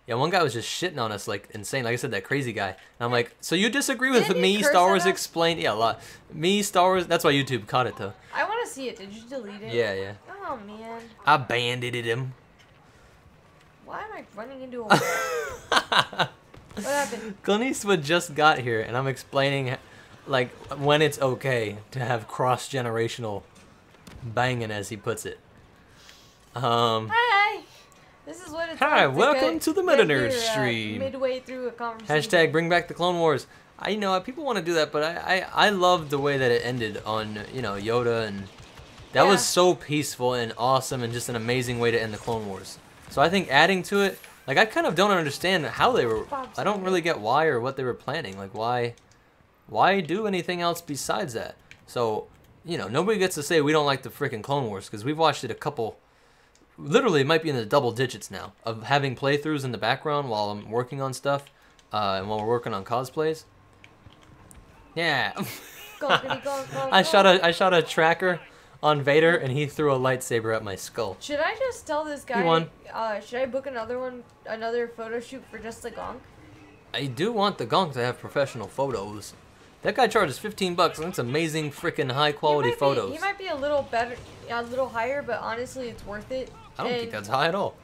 Yeah, one guy was just shitting on us like insane. Like I said, that crazy guy. And I'm like, so you disagree with me, Star Wars Explained? Yeah, a lot. Me, Star Wars. That's why YouTube caught it, though. I want to see it. Did you delete it? Yeah. Oh, man. I banded him. Why am I running into a wall? What happened? Clint Eastwood just got here, and I'm explaining, like, when it's okay to have cross-generational banging, as he puts it. Hi. This is what it's Hi, like welcome to the MetaNerdz stream. Midway through a conversation. Hashtag bring back the Clone Wars. People want to do that, but I love the way that it ended on, Yoda, and that was so peaceful and awesome and just an amazing way to end the Clone Wars. So I think adding to it, like, I kind of don't understand how they were, I don't really get why or what they were planning. Like, why do anything else besides that? So, nobody gets to say we don't like the freaking Clone Wars, because we've watched it a couple... Literally, it might be in the double digits now of having playthroughs in the background while I'm working on stuff, and while we're working on cosplays. Yeah. I shot a tracker on Vader, and he threw a lightsaber at my skull. Should I just tell this guy? He won. Should I book another photo shoot for just the gonk? I do want the gonk to have professional photos. That guy charges $15, and that's amazing, freaking high quality photos. He might be a little better, a little higher, but honestly, it's worth it. I don't think that's high at all.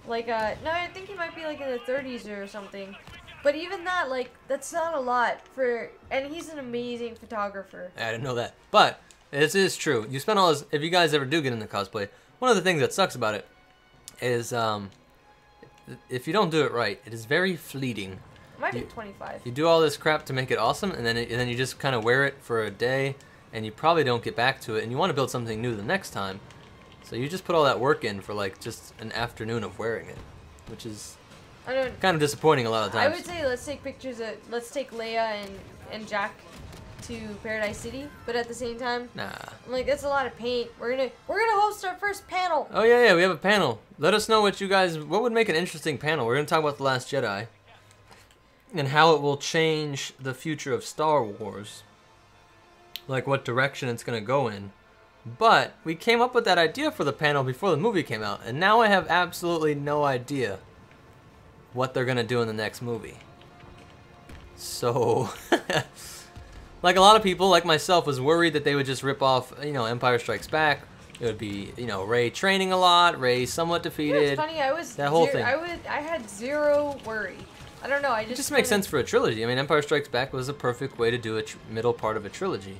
Like, no, I think he might be like in the 30s or something. But even that, like, that's not a lot for, and he's an amazing photographer. I didn't know that. But, this is true. You spend all this, if you guys ever do get into cosplay, one of the things that sucks about it is, if you don't do it right, it is very fleeting. It might be 25. You do all this crap to make it awesome, and then you just kind of wear it for a day, and you probably don't get back to it, and you want to build something new the next time. So you just put all that work in for like just an afternoon of wearing it, which is kind of disappointing a lot of times. I would say let's take Leia and Jack to Paradise City, but at the same time, nah. I'm like, that's a lot of paint. We're gonna host our first panel. Oh yeah, we have a panel. Let us know what would make an interesting panel. We're gonna talk about The Last Jedi and how it will change the future of Star Wars, like what direction it's gonna go in. But we came up with that idea for the panel before the movie came out, and now I have absolutely no idea what they're gonna do in the next movie. So, like a lot of people, like myself, was worried that they would just rip off, Empire Strikes Back. It would be, Rey training a lot, Rey somewhat defeated. It's funny, that whole thing. I had zero worry. I don't know. It just makes sense for a trilogy. I mean, Empire Strikes Back was a perfect way to do a middle part of a trilogy.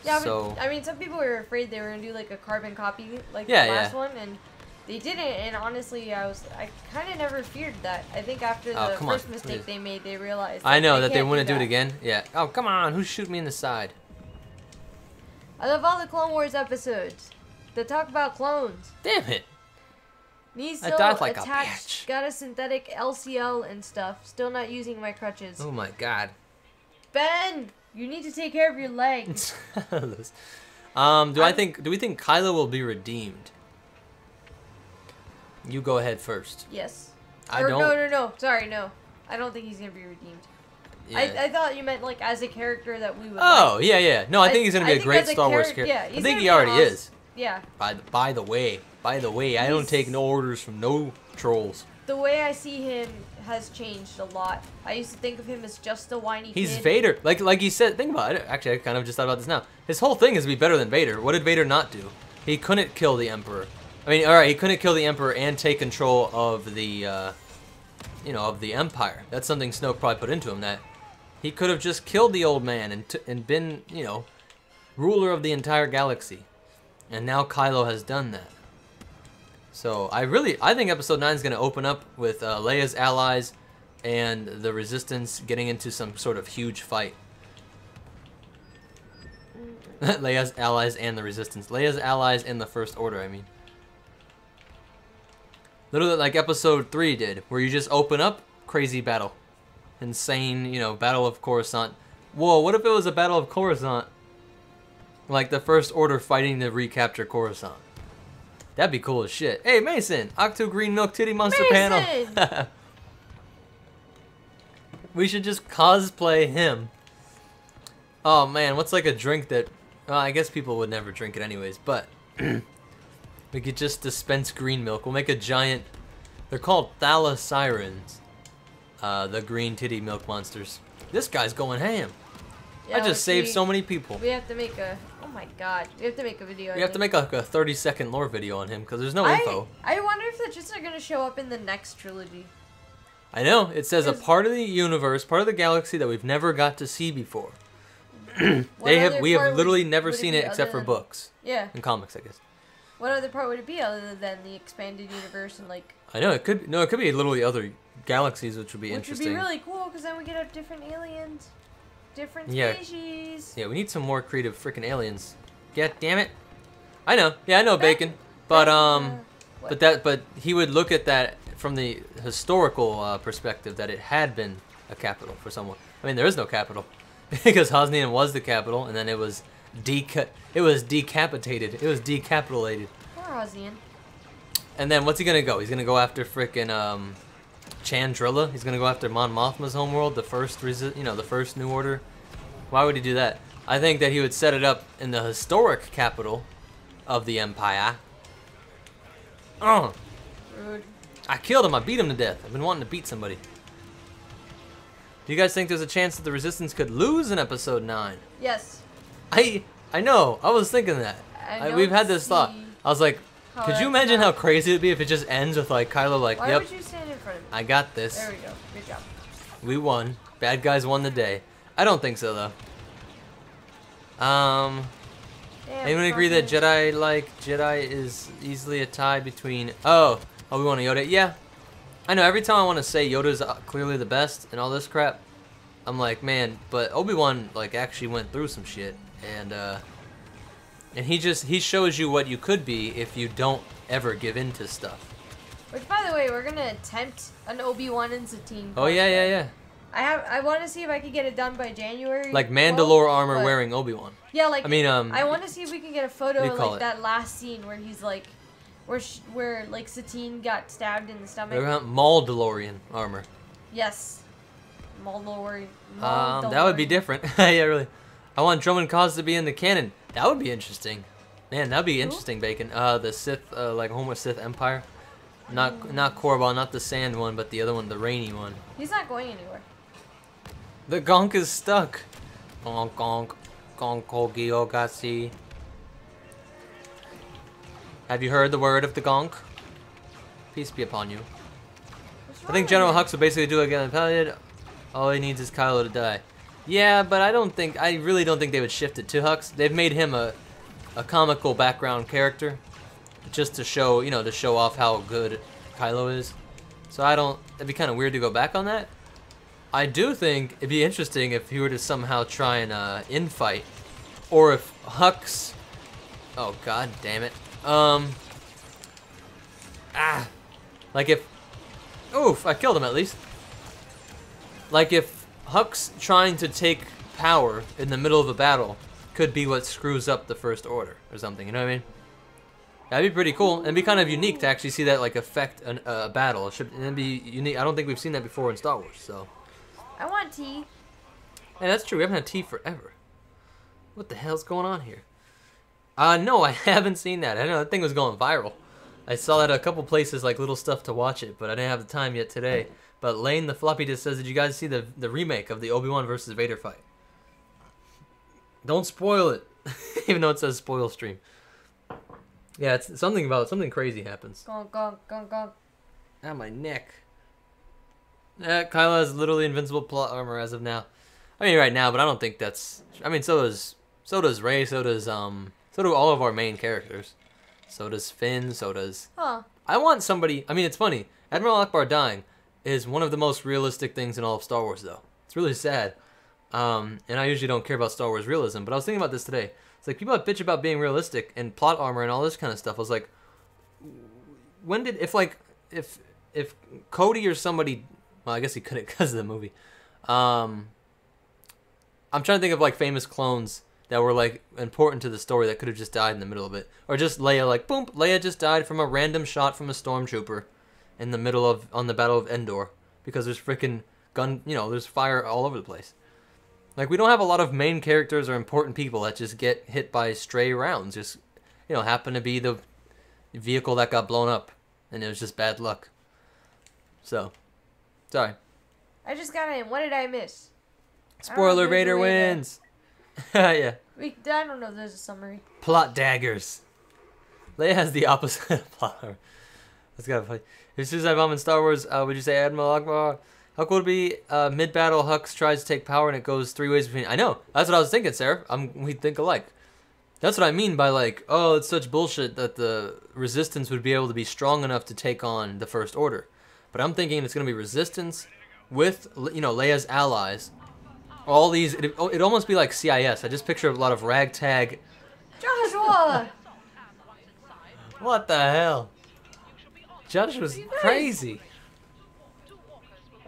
Yeah, so, I mean, some people were afraid they were gonna do like a carbon copy, like the last one, and they didn't. And honestly, I kind of never feared that. I think after the first mistake they made, they realized. I know that they wouldn't do it again. Yeah. Oh, come on! Who's shooting me in the side? I love all the Clone Wars episodes. to talk about clones. Damn it. Me I still died like a attached, bitch. got a synthetic LCL and stuff. Still not using my crutches. Oh my god. Ben, you need to take care of your legs. Do we think Kylo will be redeemed? You go ahead first. Yes. I don't. No. Sorry, no. I don't think he's gonna be redeemed. Yeah. I thought you meant like as a character that we would. Oh like. yeah. No, I think he's gonna be a great as a Star Wars character. character. Yeah, I think he already is. Yeah. By the way, I don't take no orders from no trolls. The way I see him has changed a lot. I used to think of him as just a whiny He's kid. Vader. Like he said, think about it. Actually, I kind of just thought about this now. His whole thing is to be better than Vader. What did Vader not do? He couldn't kill the Emperor. I mean, all right, he couldn't kill the Emperor and take control of the, of the Empire. That's something Snoke probably put into him, that he could have just killed the old man and been, ruler of the entire galaxy. And now Kylo has done that. So I think Episode 9 is going to open up with Leia's allies and the Resistance getting into some sort of huge fight. Leia's allies and the Resistance. Leia's allies and the First Order, I mean. Literally like Episode 3 did, where you just open up, crazy battle. Insane, Battle of Coruscant. Whoa, what if it was a Battle of Coruscant? Like the First Order fighting to recapture Coruscant. That'd be cool as shit. Hey, Mason! Octo Green Milk Titty Monster Mason! Panel. We should just cosplay him. Oh man, what's like a drink that... Well, I guess people would never drink it anyways, but... we could just dispense green milk. We'll make a giant... They're called Thalasirens. The green titty milk monsters. This guy's going ham. Yeah, I just saved so many people. We have to make a... Oh my god. We have to make a video. We have to make like a 30-second lore video on him, because there's no info. I wonder if the Jits are going to show up in the next trilogy. I know. It says a part of the universe, part of the galaxy that we've never got to see before. We have literally never seen it except for books. Yeah. And comics, I guess. What other part would it be other than the expanded universe and like... I know, it could be literally other galaxies, which would be interesting. Which would be really cool, because then we could have different aliens. Different species. Yeah, we need some more creative freaking aliens. Yeah, damn it. I know. Yeah, I know, Bacon. But but he would look at that from the historical perspective, that it had been a capital for someone. I mean, there is no capital because Hosnian was the capital, and then it was decapitated. It was decapitulated. Poor Hosnian. And then what's he gonna go? He's gonna go after frickin' Chandrilla. He's gonna go after Mon Mothma's homeworld, the first the first New Order. Why would he do that? I think that he would set it up in the historic capital of the Empire. Rude. I killed him. I beat him to death. I've been wanting to beat somebody. Do you guys think there's a chance that the Resistance could lose in Episode 9? Yes. I know. I was thinking that. We've had this thought. I was like, could you imagine how crazy it'd be if it just ends with like Kylo like, Why yep. would you stand in front of me? I got this. There we go. Good job. We won. Bad guys won the day. I don't think so though. Damn, Anyone agree that Jedi is easily a tie between... Oh, we want a Yoda? Yeah. I know, every time I want to say Yoda's clearly the best and all this crap, I'm like, man, but Obi-Wan like actually went through some shit, and he shows you what you could be if you don't ever give in to stuff. Which, by the way, we're gonna attempt an Obi-Wan and Satine. Oh yeah. I want to see if I can get it done by January. Like Mandalore armor wearing Obi-Wan. Yeah, like, I mean, I want to see if we can get a photo of like it? that last scene where he's like, where like Satine got stabbed in the stomach. Mandalorian armor. Yes. Mandalorian. That would be different. Yeah, really. I want Drummond Cause to be in the canon. That would be interesting. Man, that'd be interesting, Bacon. The Sith, like Homer Sith Empire. Not Korriban, not the sand one, but the other one, the rainy one. He's not going anywhere. The gonk is stuck. Gonk gonk. Gonk hogi ogasi. Have you heard the word of the gonk? Peace be upon you. I think General Hux would basically do it again. All he needs is Kylo to die. Yeah, but I really don't think they would shift it to Hux. They've made him a comical background character, just to show, to show off how good Kylo is. So it'd be kind of weird to go back on that. I do think it'd be interesting if he were to somehow try and infight, or if Hux, oh god damn it, Like if, oof, I killed him at least. Like if Huck's trying to take power in the middle of a battle could be what screws up the First Order or something, you know what I mean? That'd be pretty cool. It'd be kind of unique to actually see that like affect a battle. It'd be unique. I don't think we've seen that before in Star Wars, so. I want tea. Yeah, that's true. We haven't had tea forever. What the hell's going on here? No, I haven't seen that. I know that thing was going viral. I saw that a couple places, like little stuff to watch it, but I didn't have the time yet today. But Lane the Floppy just says, did you guys see the remake of the Obi-Wan versus Vader fight? Don't spoil it, even though it says spoil stream. Yeah, it's something crazy happens. Gonk, gonk, gonk, gonk. Ah, my neck. Kylo has literally invincible plot armor as of now. I mean, right now, but I don't think that's. I mean, so does Rey, so do all of our main characters. So does Finn, so does... Huh. I want somebody... I mean, it's funny. Admiral Akbar dying is one of the most realistic things in all of Star Wars, though. It's really sad. And I usually don't care about Star Wars realism, but I was thinking about this today. It's like, people that bitch about being realistic and plot armor and all this kind of stuff. I was like, when did... If Cody or somebody... Well, I guess he couldn't because of the movie. I'm trying to think of, like, famous clones that were like important to the story that could have just died in the middle of it, or just Leia, like boom, Leia just died from a random shot from a stormtrooper in the middle of on the Battle of Endor because there's freaking gun, there's fire all over the place. Like we don't have a lot of main characters or important people that just get hit by stray rounds, just happen to be the vehicle that got blown up, and it was just bad luck. So, sorry. I just got in. What did I miss? Spoiler: Vader wins. Yeah. I don't know if there's a summary. Plot daggers. Leia has the opposite of plot armor. That's gotta be funny. If Suicide Bomb in Star Wars, would you say Admiral Akbar? How cool would it be mid-battle Hux tries to take power and it goes 3 ways between... I know. That's what I was thinking, Sarah. We think alike. That's what I mean by like, oh, it's such bullshit that the Resistance would be able to be strong enough to take on the First Order. But I'm thinking it's gonna be Resistance with, Leia's allies. All these, it'd almost be like CIS. I just picture a lot of ragtag. Joshua! What the hell? Joshua's crazy.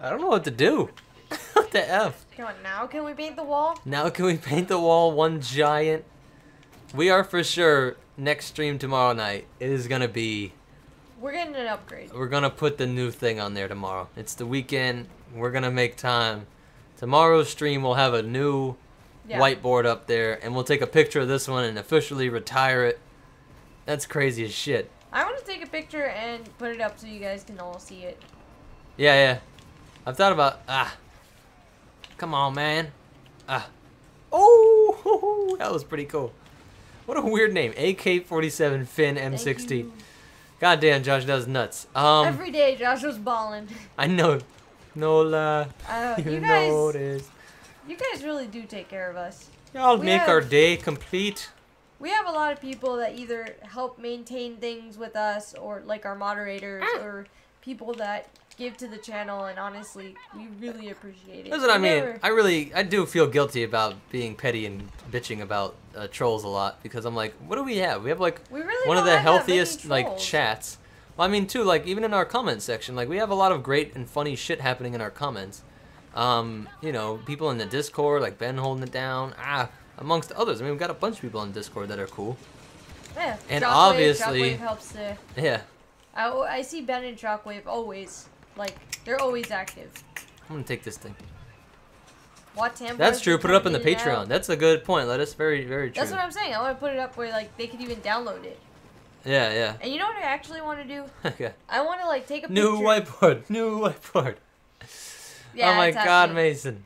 I don't know what to do. What the F? Come on, now can we paint the wall? Now can we paint the wall one giant? We are for sure, next stream tomorrow night, it is going to be... We're getting an upgrade. We're going to put the new thing on there tomorrow. It's the weekend. We're going to make time. Tomorrow's stream will have a new whiteboard up there, and we'll take a picture of this one and officially retire it. That's crazy as shit. I want to take a picture and put it up so you guys can all see it. Yeah. I've thought about... Come on, man. Oh, that was pretty cool. What a weird name. AK-47 Finn M60. Goddamn, Josh, that was nuts. Every day, Josh was balling. I know. No lie. You guys really do take care of us. Y'all make our day complete. We have a lot of people that either help maintain things with us, or like our moderators, or people that give to the channel, and honestly, we really appreciate it. That's what I mean. I do feel guilty about being petty and bitching about trolls a lot, because I'm like, what do we have? We have like one of the healthiest like chats. Well, I mean, too, like, even in our comments section, like, we have a lot of great and funny shit happening in our comments. People in the Discord, like Ben holding it down, amongst others. I mean, we've got a bunch of people on Discord that are cool. Yeah, and Shockwave, obviously... Shockwave helps to... Yeah. I see Ben and Shockwave always, like, they're always active. I'm gonna take this thing. That's true, put it up in the Patreon. That's a good point, Lettuce. Very, very true. That's what I'm saying. I want to put it up where, like, they could even download it. Yeah. And you know what I actually want to do? Okay. I want to like take a picture. New whiteboard. Yeah, oh my God, Mason.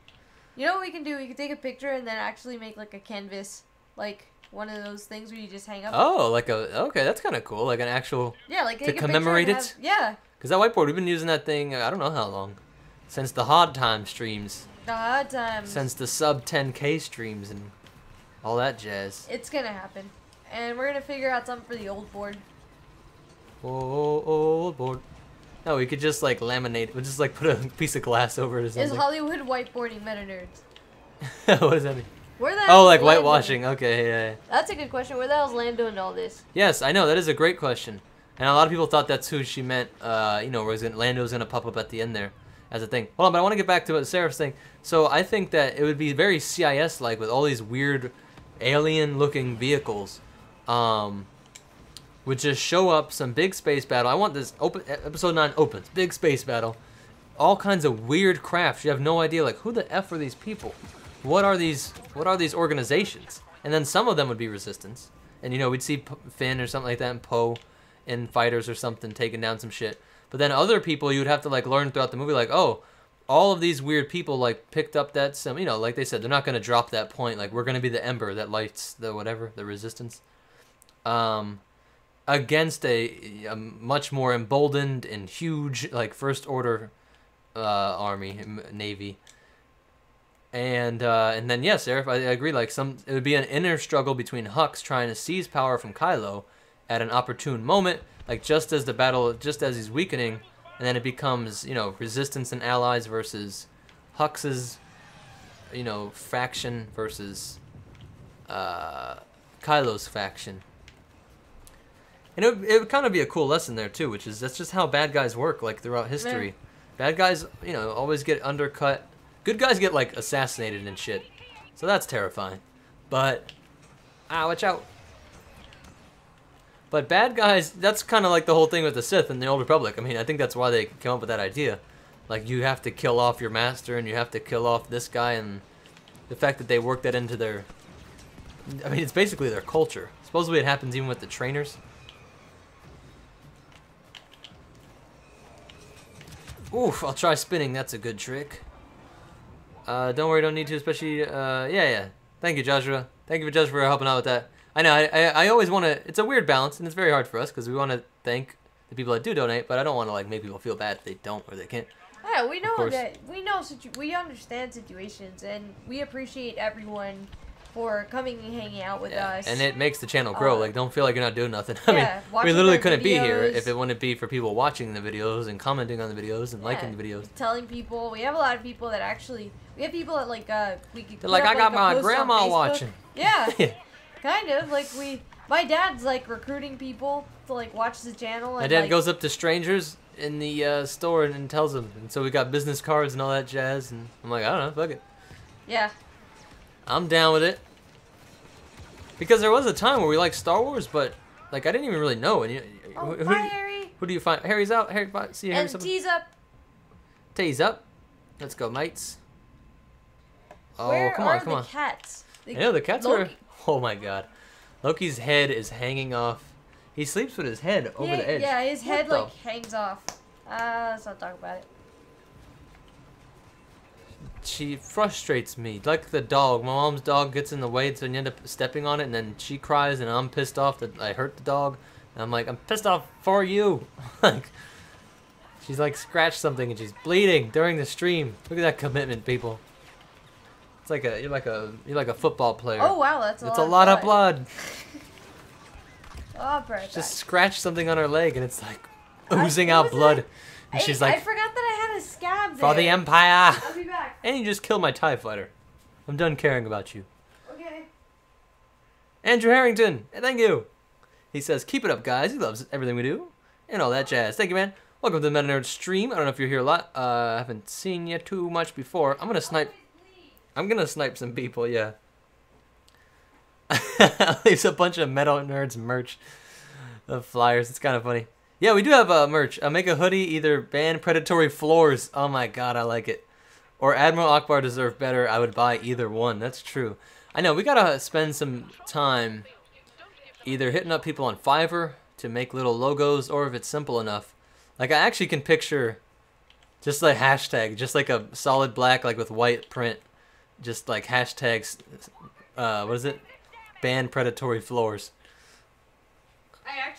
You know what we can do? We can take a picture and then actually make like a canvas, like one of those things where you just hang up. Oh, okay, that's kind of cool. Like an actual. Yeah, like to commemorate it. Yeah. Because that whiteboard, we've been using that thing. I don't know how long, since the Hard Time streams. The Hard Times. Since the sub 10K streams and all that jazz. It's gonna happen. And we're gonna figure out something for the old board. Old board. No, we could just like laminate. We'll just like put a piece of glass over it or something. Is Hollywood whiteboarding MetaNerdz? What does that mean? Where the Oh, hell like is Lando? whitewashing. Okay, yeah. That's a good question. Where the hell's Lando in all this? Yes, I know. That is a great question. And a lot of people thought that's who she meant, Lando's going to pop up at the end there as a thing. Hold on, but I want to get back to what Seraph's saying. So I think that it would be very CIS-like with all these weird alien-looking vehicles. Would just show up some big space battle. I want this episode 9 opens. Big space battle. All kinds of weird crafts. You have no idea, like, who the F are these people? What are these organizations? And then some of them would be resistance. And, we'd see Finn or something like that and Poe in fighters or something taking down some shit. But then other people you would have to, like, learn throughout the movie, like, oh, all of these weird people, like, picked up that, like they said, they're not going to drop that point. Like, we're going to be the Ember that lights the whatever, the resistance. Against a much more emboldened and huge, like, First Order army, navy. And then, yes, Seraph, I agree, like, it would be an inner struggle between Hux trying to seize power from Kylo at an opportune moment, like, just as he's weakening, and then it becomes, resistance and allies versus Hux's, faction versus Kylo's faction. And it would kind of be a cool lesson there, too, which is that's just how bad guys work, like, throughout history. Yeah. Bad guys, always get undercut. Good guys get, like, assassinated and shit. So that's terrifying. But, watch out. But bad guys, that's kind of like the whole thing with the Sith in the Old Republic. I mean, I think that's why they came up with that idea. Like, you have to kill off your master, and you have to kill off this guy, and the fact that they work that into their... I mean, it's basically their culture. Supposedly it happens even with the trainers. Oof, I'll try spinning. That's a good trick. Don't worry, don't need to, especially... yeah. Thank you, Joshua. Thank you, Joshua, for helping out with that. I know, I always want to... It's a weird balance, and it's very hard for us, because we want to thank the people that do donate, but I don't want to, like, make people feel bad if they don't or they can't. Yeah, we know that... We understand situations, and we appreciate everyone for coming and hanging out with us. And it makes the channel grow. Like, don't feel like you're not doing nothing. I mean, we watching literally our couldn't be here videos. if it wouldn't be for people watching the videos and commenting on the videos and liking the videos. Telling people. We have a lot of people that actually... We have people that, like, we could... They're like, I got my grandma watching. Yeah. Kind of. Like, my dad's, like, recruiting people to, like, watch the channel. And, my dad like, goes up to strangers in the store and tells them. And so we got business cards and all that jazz. And I'm like, I don't know, fuck it. Yeah. I'm down with it. Because there was a time where we liked Star Wars, but, like, I didn't even really know. And Harry. Who do you find? Harry's out. Harry, bye. See you, Harry. And T's up. T's up. Let's go, mates. Oh, Where come on. are the cats? I know, the cats Loki. are... Oh, my God. Loki's head is hanging off. He sleeps with his head over the edge. Yeah, his head, What like, hangs off. Let's not talk about it. She frustrates me. Like the dog. My mom's dog gets in the way, so you end up stepping on it, and then she cries, and I'm pissed off that I hurt the dog. And I'm like, I'm pissed off for you. Like, she's, like, scratched something, and she's bleeding during the stream. Look at that commitment, people. It's like you're like a football player. Oh wow, that's a lot of blood. Oh, just scratched something on her leg and it's like oozing out blood. And she's like, I forgot that I had a scab there. For the Empire. I'll be back. And you just killed my TIE fighter. I'm done caring about you. Okay. Andrew Harrington, thank you. He says, keep it up, guys. He loves everything we do and all that jazz. Thank you, man. Welcome to the MetaNerdz stream. I don't know if you're here a lot. I haven't seen you too much before. I'm gonna snipe some people, yeah. Leaves a bunch of MetaNerdz merch of flyers. It's kind of funny. Yeah, we do have merch. Make a hoodie, either ban predatory floors. Oh my god, I like it. Or Admiral Akbar deserve better. I would buy either one. That's true. I know, we gotta spend some time either hitting up people on Fiverr to make little logos, or if it's simple enough. Like, I actually can picture just like hashtag, just like a solid black, like with white print. Just like hashtags, what is it? Ban predatory floors.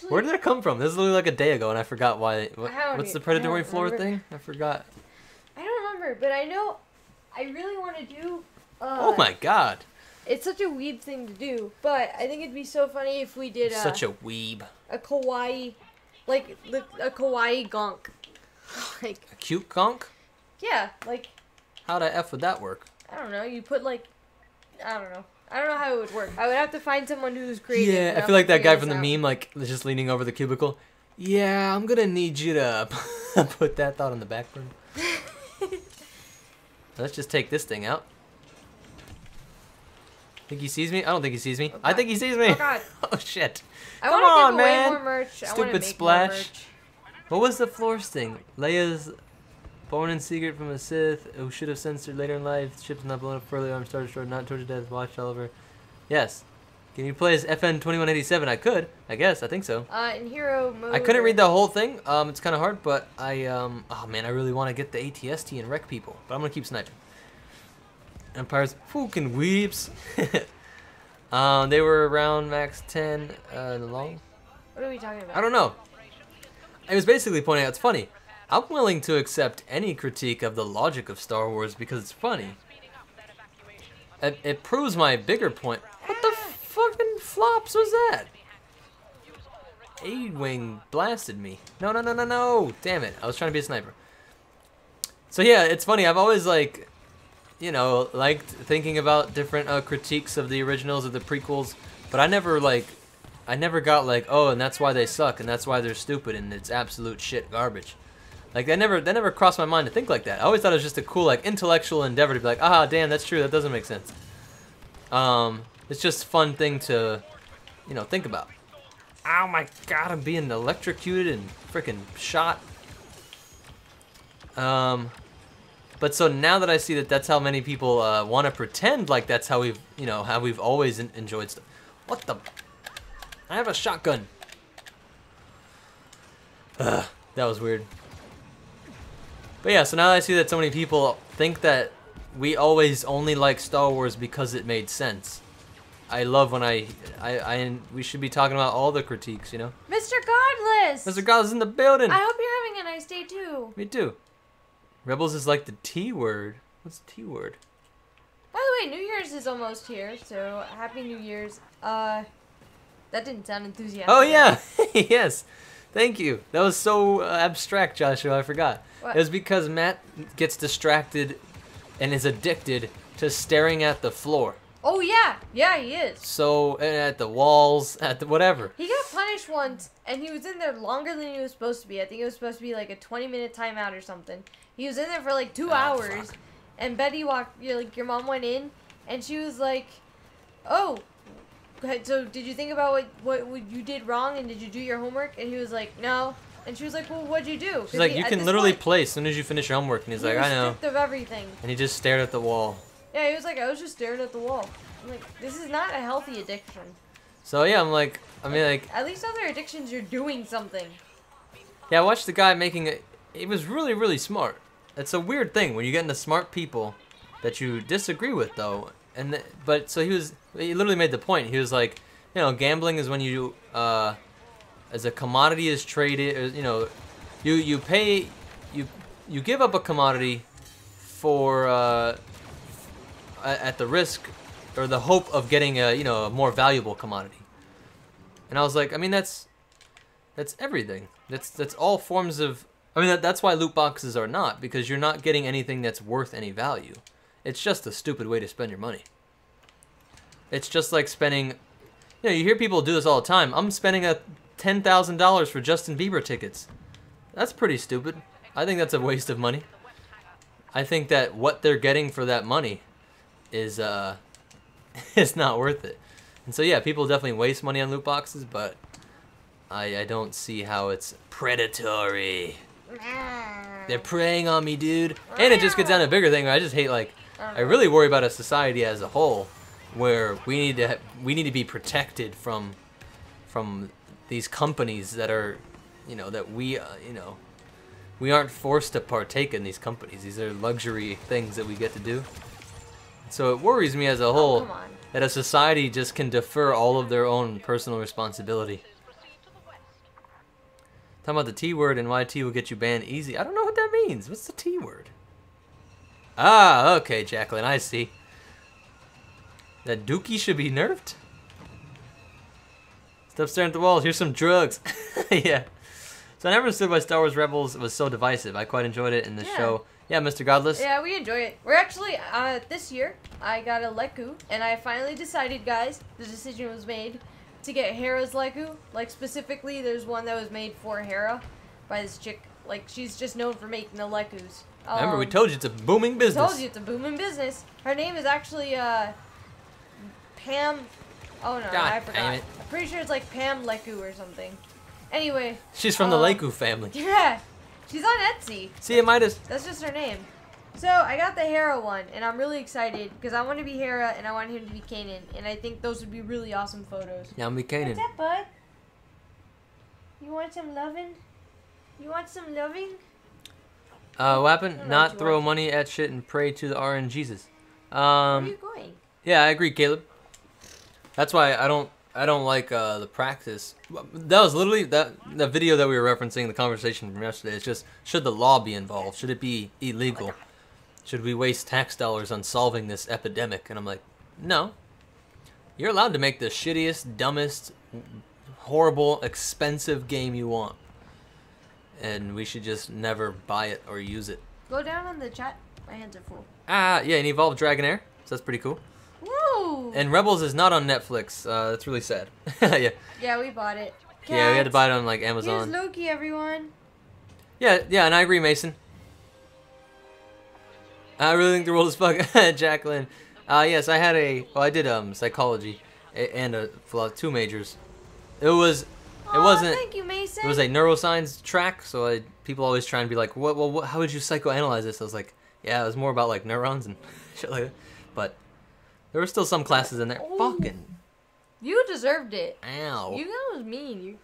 Where did that come from? This is literally like a day ago, and I forgot why. What's the predatory floor thing? I forgot. I don't remember, but I know I really want to do... oh my god. It's such a weeb thing to do, but I think it'd be so funny if we did such a weeb. A kawaii, like a kawaii gonk. Like a cute gonk? Yeah, like... How the F would that work? I don't know, you put like I don't know. I don't know how it would work. I would have to find someone who's creative. Yeah, I feel like that guy from the meme, like, just leaning over the cubicle. Yeah, I'm gonna need you to put that thought on the back burner. Let's just take this thing out. Think he sees me? I don't think he sees me. Oh, I think he sees me. Oh, God. Oh, shit. I Come want on, to give man. away more merch. Stupid I want to make splash. more merch. What was the floors thing? Leia's born in secret from a Sith who should have censored later in life. Ship's not blown up further. I'm started short, not tortured death. Watch Oliver. Yes. Can you play as FN 2187? I could. I guess. I think so. In hero mode. I couldn't read the whole thing. It's kind of hard, but oh man, I really want to get the ATST and wreck people. But I'm gonna keep sniping. Empire's fucking weeps. They were around max 10 long. What are we talking about? I don't know. I was basically pointing out it's funny. I'm willing to accept any critique of the logic of Star Wars because it's funny. It proves my bigger point. What the fucking flops was that? A-Wing blasted me. No, no, no, no, no. Damn it. I was trying to be a sniper. So yeah, it's funny. I've always liked thinking about different critiques of the originals or the prequels, but I never got like, oh, and that's why they suck, and that's why they're stupid, and it's absolute shit garbage. Like that never crossed my mind to think like that. I always thought it was just a cool like intellectual endeavor to be like, ah, damn, that's true, that doesn't make sense. It's just a fun thing to, think about. Oh my god, I'm being electrocuted and freaking shot. But so now that I see that that's how many people want to pretend like that's how we've always enjoyed stuff. What the? I have a shotgun. That was weird. But yeah, so now that I see that so many people think that we always only like Star Wars because it made sense. I love when we should be talking about all the critiques, Mr. Godless! Mr. Godless in the building! I hope you're having a nice day too. Me too. Rebels is like the T word. What's the T word? By the way, New Year's is almost here, so Happy New Year's. That didn't sound enthusiastic. Oh yeah! Yes! Thank you. That was so abstract, Joshua, I forgot. What? It was because Matt gets distracted and is addicted to staring at the floor. Oh yeah! Yeah, he is. So, at the walls, at the whatever. He got punished once, and he was in there longer than he was supposed to be. I think it was supposed to be like a 20-minute timeout or something. He was in there for like 2 hours, fuck. and Betty your mom went in, and she was like, "Oh, so did you think about what you did wrong, and did you do your homework?" And he was like, "No." And she was like, "Well, what'd you do?" She's like, "You can literally play as soon as you finish your homework." And he's like, "I know." Stripped of everything. And he just stared at the wall. Yeah, he was like, "I was just staring at the wall." I'm like, this is not a healthy addiction. So yeah, I'm like, At least other addictions, you're doing something. Yeah, I watched the guy making it. He was really, really smart. It's a weird thing when you get into smart people that you disagree with, though. But he literally made the point. He was like, gambling is when you, as a commodity is traded, you pay, you give up a commodity for, at the risk or the hope of getting a more valuable commodity. And I was like, that's everything. That's all forms of. That's why loot boxes are not, because you're not getting anything that's worth any value. It's just a stupid way to spend your money. It's just like spending. You hear people do this all the time. I'm spending $10,000 for Justin Bieber tickets. That's pretty stupid. I think that's a waste of money. I think that what they're getting for that money is is not worth it. And so yeah, people definitely waste money on loot boxes, but I don't see how it's predatory. They're preying on me, dude. And it just gets down to a bigger thing. I just hate I really worry about a society as a whole where we need to be protected from these companies that are that we aren't forced to partake in these companies. These are luxury things that we get to do. So it worries me as a whole that a society just can defer all of their own personal responsibility. Talking about the T word and why T will get you banned easy. I don't know what that means. What's the T word? Ah, okay, Jacqueline, I see. That Dookie should be nerfed? Stop staring at the walls. Here's some drugs. Yeah. So I never understood why Star Wars Rebels was so divisive. I quite enjoyed it, and the show Yeah, Mr. Godless. Yeah, we enjoy it. We're actually, this year, I got a Leku, and I finally decided, guys, the decision was made to get Hera's Leku. Like, specifically, there's one that was made for Hera by this chick. Like, she's just known for making the Lekus. Remember, we told you it's a booming business. Told you it's a booming business. Her name is actually, Pam. Oh, no, God I forgot. damn it. I'm pretty sure it's like Pam Leku or something. Anyway. She's from the Leku family. Yeah. She's on Etsy. See, it might have... That's just her name. So, I got the Hera one, and I'm really excited, because I want to be Hera, and I want him to be Kanan, and I think those would be really awesome photos. Yeah, I'm be Kanan. What's up, bud? You want some loving? You want some loving? What happened? Not throw money at shit and pray to the RNGesus. Where are you going? Yeah, I agree, Caleb. That's why I don't like the practice. That was literally the video that we were referencing, the conversation from yesterday. It's just, should the law be involved? Should it be illegal? Should we waste tax dollars on solving this epidemic? And I'm like, no. You're allowed to make the shittiest, dumbest, horrible, expensive game you want. And we should just never buy it or use it. Go down on the chat. My hands are full. Ah, yeah, and Evolved Dragonair. So that's pretty cool. Woo! And Rebels is not on Netflix. That's really sad. Yeah. Yeah, we bought it. Cats. Yeah, we had to buy it on like Amazon. Here's Loki, everyone. Yeah, and I agree, Mason. I really think the world is fucking Jacqueline. Yes, I did psychology and two majors. It wasn't. Thank you, Mason. It was a neuroscience track, so people always try and be like, what, how would you psychoanalyze this? I was like, yeah, it was more about like neurons and shit like that. But there were still some classes in there. Ooh. Fucking. You deserved it. Ow. That was mean.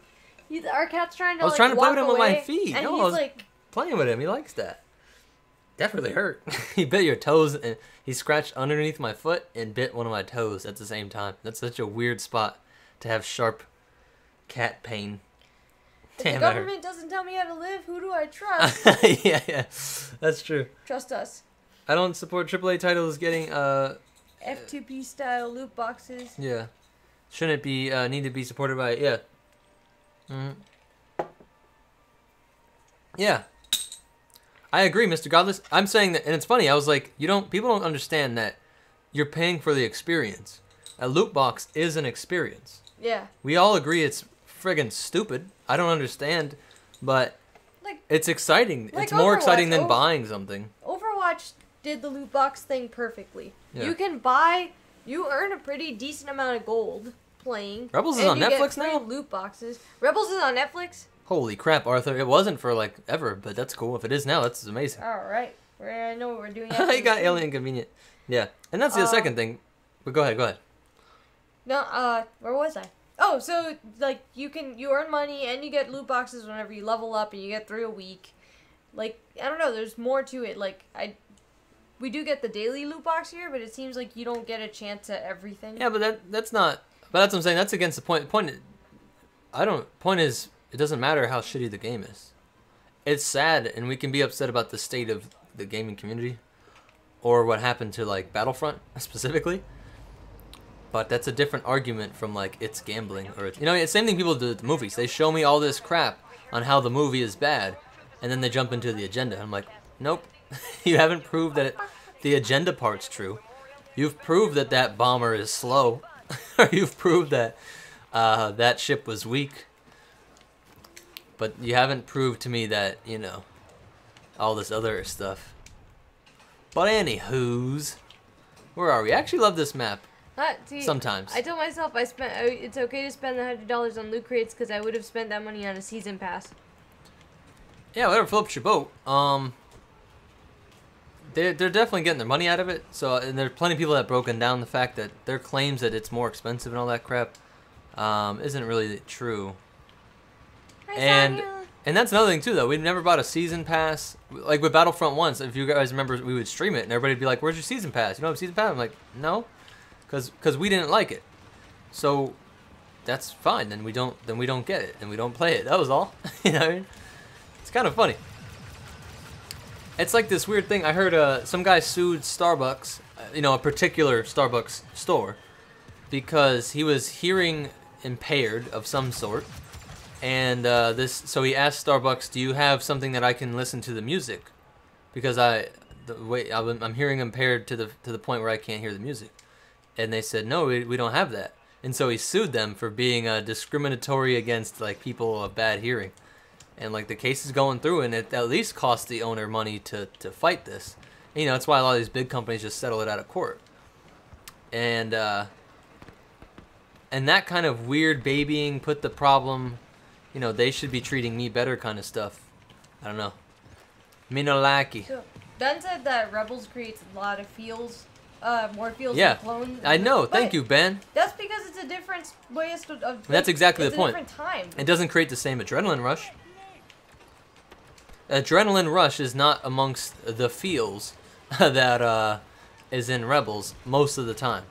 Our cat's trying to. I was trying to play with him away, with my feet. And No, he's I was like playing with him. He likes that. That really hurt. He bit your toes, and he scratched underneath my foot and bit one of my toes at the same time. That's such a weird spot to have sharp cat pain. Damn, the government doesn't tell me how to live. Who do I trust? yeah, that's true. Trust us. I don't support AAA titles getting F2P style loot boxes. Yeah, shouldn't be need to be supported by yeah. Yeah. I agree, Mr. Godless. I'm saying that, and it's funny. I was like, people don't understand that you're paying for the experience. A loot box is an experience. Yeah. We all agree it's friggin' stupid. I don't understand, but it's exciting. It's more exciting than buying something. Overwatch did the loot box thing perfectly. Yeah. You earn a pretty decent amount of gold playing. Rebels is on Netflix now? Loot boxes. Rebels is on Netflix? Holy crap, Arthur. It wasn't for, like, ever, but that's cool. If it is now, that's amazing. Alright. I know what we're doing. You got Alien Convenient. Yeah. And that's the second thing. But go ahead. No, where was I? Oh, so, like, you earn money and you get loot boxes whenever you level up and you get 3 a week. Like, I don't know, there's more to it. Like, we do get the daily loot box here, but it seems like you don't get a chance at everything. Yeah, but that's not, but that's what I'm saying, that's against the point. Point is, it doesn't matter how shitty the game is. It's sad, and we can be upset about the state of the gaming community, or what happened to, like, Battlefront, specifically. But that's a different argument from, like, it's gambling, or it's, it's the same thing people do with the movies. They show me all this crap on how the movie is bad, and then they jump into the agenda. I'm like, nope, you haven't proved that the agenda part's true. You've proved that that bomber is slow, or you've proved that that ship was weak. But you haven't proved to me that, all this other stuff. But anywho's, where are we? I actually love this map. Sometimes. I told myself it's okay to spend the $100 on loot crates because I would have spent that money on a season pass. Yeah, whatever floats your boat. They're definitely getting their money out of it. So, and there are plenty of people that have broken down the fact that their claims that it's more expensive and all that crap isn't really true. And that's another thing too, though. We've never bought a season pass. Like with Battlefront once, if you guys remember, we would stream it and everybody'd be like, "Where's your season pass? You don't have a season pass?" I'm like, "No." Because we didn't like it, so that's fine. Then we don't get it, and we don't play it. That was all. You know what I mean? It's kind of funny. It's like this weird thing. I heard some guy sued Starbucks, a particular Starbucks store, because he was hearing impaired of some sort, and so he asked Starbucks, "Do you have something that I can listen to the music because I'm hearing impaired to the point where I can't hear the music. And they said, no, we don't have that. And so he sued them for being discriminatory against like people of bad hearing. And like the case is going through, and it at least cost the owner money to fight this. And, you know, that's why a lot of these big companies just settle it out of court. And that kind of weird babying, put the problem, you know, they should be treating me better kind of stuff. I don't know. Me no likey. So, Ben said that Rebels creates a lot of feels. More feels yeah, than clones. I know. Thank you, Ben. That's because it's a different way of that's exactly the point. It's a different time. It doesn't create the same adrenaline rush. Adrenaline rush is not amongst the feels that is in Rebels most of the time.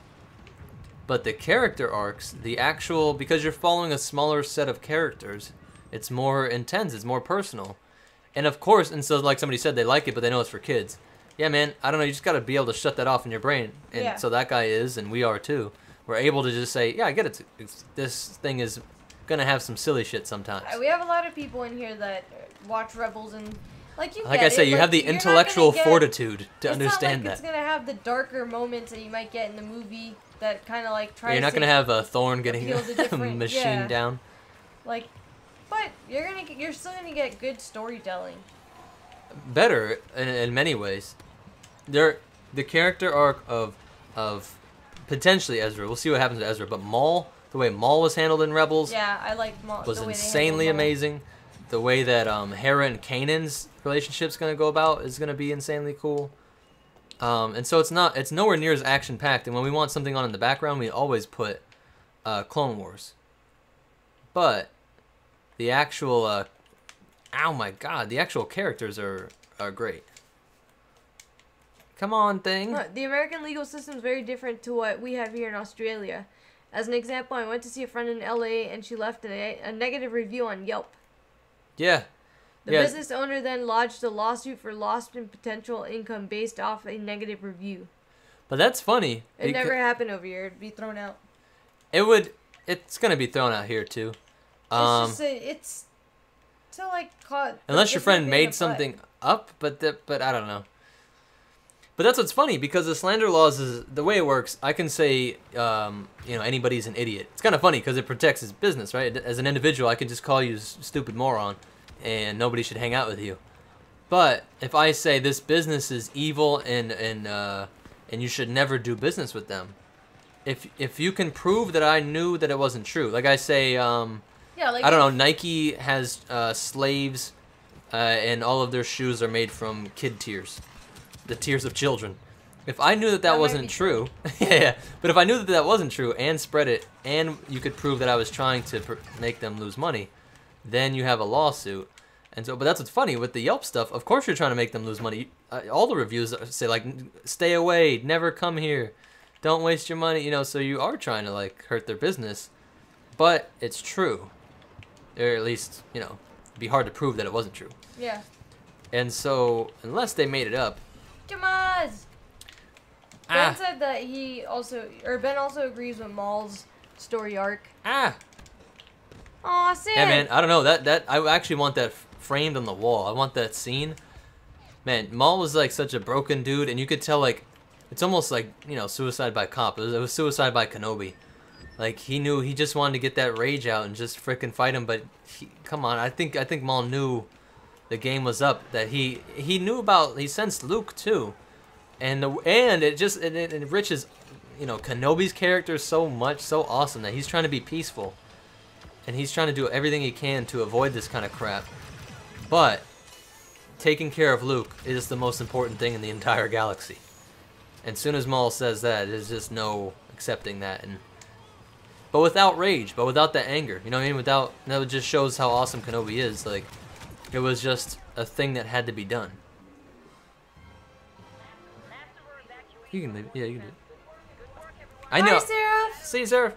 But the character arcs, the actual, because you're following a smaller set of characters, it's more intense, it's more personal. And of course, and so like somebody said, they like it, but they know it's for kids. Yeah, man, I don't know, you just got to be able to shut that off in your brain. And yeah. So that guy is, and we are too. We're able to just say, yeah, I get it. This thing is going to have some silly shit sometimes. We have a lot of people in here that watch Rebels and, like, like I say, you have the intellectual fortitude to understand that. It's going to have the darker moments that you might get in the movie that kind of, like, tries to... You're not going to have a Thorn getting machine down. Like, but you're still going to get good storytelling. Better, in many ways. The character arc of potentially Ezra. We'll see what happens to Ezra. But Maul, the way Maul was handled in Rebels, yeah, I like Maul. Was insanely amazing. The way that Hera and Kanan's relationship's gonna go about is gonna be insanely cool. And so it's nowhere near as action packed. And when we want something on in the background, we always put Clone Wars. But the actual oh my god, the actual characters are great. Come on, thing. The American legal system is very different to what we have here in Australia. As an example, I went to see a friend in LA and she left a negative review on Yelp. Yeah. The business owner then lodged a lawsuit for lost and potential income based off a negative review. But that's funny. It never happened over here. It'd be thrown out. It's gonna be thrown out here too. It's to like unless your friend made something up, but I don't know. But that's what's funny, because the slander laws is the way it works. I can say, anybody's an idiot. It's kind of funny because it protects his business, right? As an individual, I can just call you a stupid moron, and nobody should hang out with you. But if I say this business is evil and you should never do business with them, if you can prove that I knew that it wasn't true, like I say, I don't know, Nike has slaves, and all of their shoes are made from kid tears. The tears of children. If I knew that wasn't true, yeah, but if I knew that wasn't true and spread it, and you could prove that I was trying to make them lose money, then you have a lawsuit. And so, but that's what's funny with the Yelp stuff. Of course, you're trying to make them lose money. All the reviews say like, "Stay away, never come here, don't waste your money." So you are trying to like hurt their business, but it's true, or at least it'd be hard to prove that it wasn't true. Yeah. And so, unless they made it up. Jamaz! Ben said that Ben also agrees with Maul's story arc. Aw, Sid! Yeah, man, I don't know, that I actually want that framed on the wall. I want that scene. Man, Maul was like such a broken dude, and you could tell like, it's almost like, suicide by cop. It was suicide by Kenobi. Like, he just wanted to get that rage out and just frickin' fight him, but come on, I think Maul knew the game was up, that he sensed Luke too, and it enriches, Kenobi's character so much, so awesome, that he's trying to be peaceful, and he's trying to do everything he can to avoid this kind of crap, but taking care of Luke is the most important thing in the entire galaxy, and as soon as Maul says that, there's just no accepting that, but without rage, but without the anger, you know what I mean, that just shows how awesome Kenobi is, like. It was just a thing that had to be done. You can leave. Yeah, you can do it. I know. Hi, Seraph. See you, Seraph.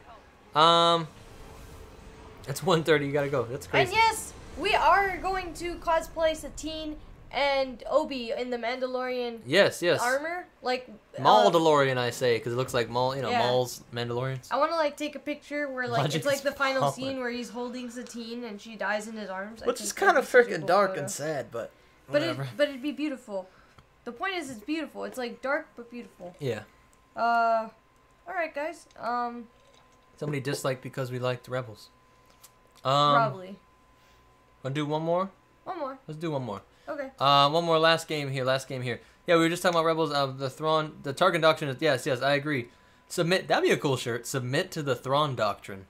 It's 1:30. You gotta go. That's crazy. And yes, we are going to cosplay Satine and Obi in the Mandalorian. Yes. Armor, like Maul-Dalorian, I say, because it looks like Maul. Maul's Mandalorians. I want to take a picture where it's like the final scene where he's holding Satine and she dies in his arms. Which is kind of freaking dark and sad, but whatever. But it'd be beautiful. The point is, it's beautiful. It's like dark but beautiful. Yeah. All right, guys. Somebody disliked because we liked Rebels. Probably. Wanna do one more? One more. Let's do one more. Okay. One more. Last game here. Yeah, we were just talking about Rebels. The Thrawn, the Tarkin Doctrine. Yes, I agree. Submit. That'd be a cool shirt. Submit to the Thrawn Doctrine.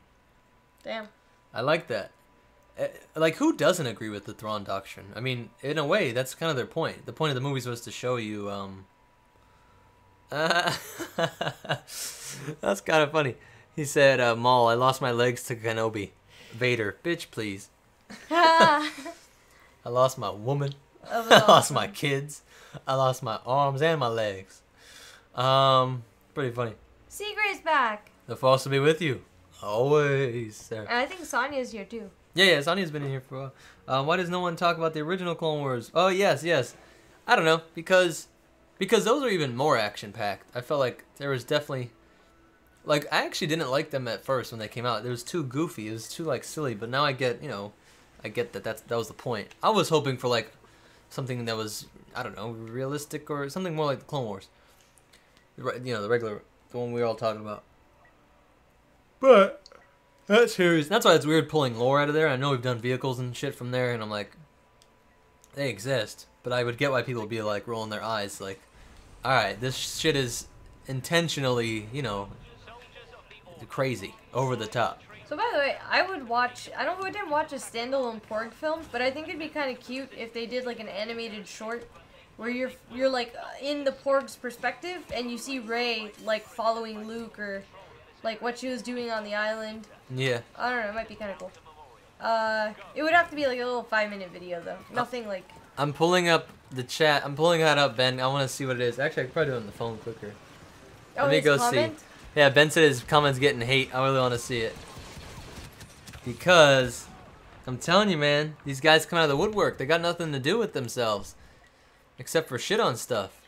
Damn. I like that. Like, who doesn't agree with the Thrawn Doctrine? I mean, in a way, that's kind of their point. The point of the movies was to show you. That's kind of funny. He said, Maul, I lost my legs to Kenobi. Vader, bitch, please. I lost my woman. I lost my kids. I lost my arms and my legs. Pretty funny. Secret's back. The Force will be with you. Always, sir. And I think Sonya's here too. Yeah, Sonya's been in here for a while. Why does no one talk about the original Clone Wars? Oh, yes. I don't know, because those are even more action-packed. I felt like there was definitely... Like, I actually didn't like them at first when they came out. It was too goofy. It was too, like, silly. But now I get, I get that was the point. I was hoping for, like, something that was, I don't know, realistic or something more like the Clone Wars. The regular, the one we were all talking about. But that series, that's why it's weird pulling lore out of there. I know we've done vehicles and shit from there, and I'm like, they exist. But I would get why people would be, like, rolling their eyes, like, alright, this shit is intentionally, crazy, over the top. So by the way, I didn't watch a standalone Porg film, but I think it'd be kind of cute if they did like an animated short where you're like in the Porg's perspective and you see Rey like following Luke or like what she was doing on the island. Yeah. I don't know, it might be kind of cool. It would have to be like a little 5-minute video though. Nothing like... I'm pulling up the chat. I'm pulling that up, Ben. I want to see what it is. Actually, I could probably do it on the phone quicker. Oh, let me go comment? see. Yeah, Ben said his comments getting hate. I really want to see it. Because, I'm telling you, man, these guys come out of the woodwork. They got nothing to do with themselves. Except for shit on stuff.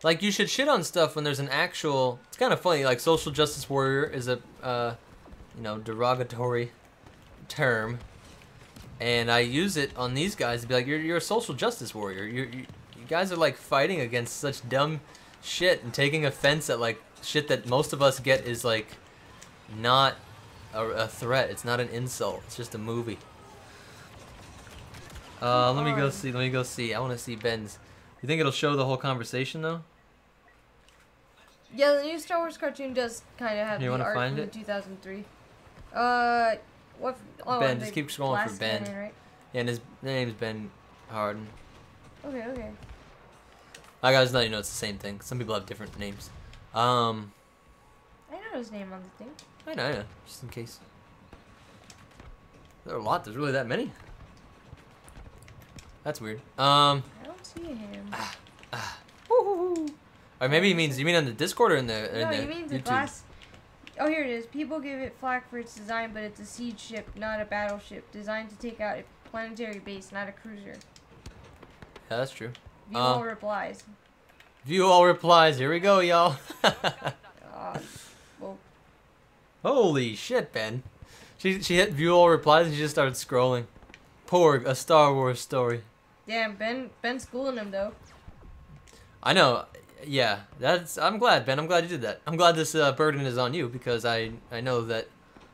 Like, you should shit on stuff when there's an actual... It's kind of funny, like, social justice warrior is a, derogatory term. And I use it on these guys to be like, you're a social justice warrior. You guys are, like, fighting against such dumb shit and taking offense at, like, shit that most of us get is, like, not a threat. It's not an insult. It's just a movie. Let me go see. I want to see Ben's. You think it'll show the whole conversation, though? Yeah, the new Star Wars cartoon does kind of have the art from the 2003. What? Oh, Ben, just keep scrolling for Ben. Cannon, right? Yeah, and his name's Ben Harden. Okay. I gotta let you know it's the same thing. Some people have different names. I know his name on the thing. I know. Just in case. There are a lot. There's really that many. That's weird. I don't see him. Or maybe he means, you mean on the Discord or in the No, he means the YouTube? glass. Oh, here it is. People give it flack for its design, but it's a siege ship, not a battleship. Designed to take out a planetary base, not a cruiser. Yeah, that's true. View all replies. View all replies. Here we go, y'all. Well. Holy shit, Ben. She hit view all replies and she just started scrolling. Porg, a Star Wars story. Damn, Ben's schooling him though. I know. Yeah, I'm glad, Ben. I'm glad you did that. I'm glad this burden is on you because I know that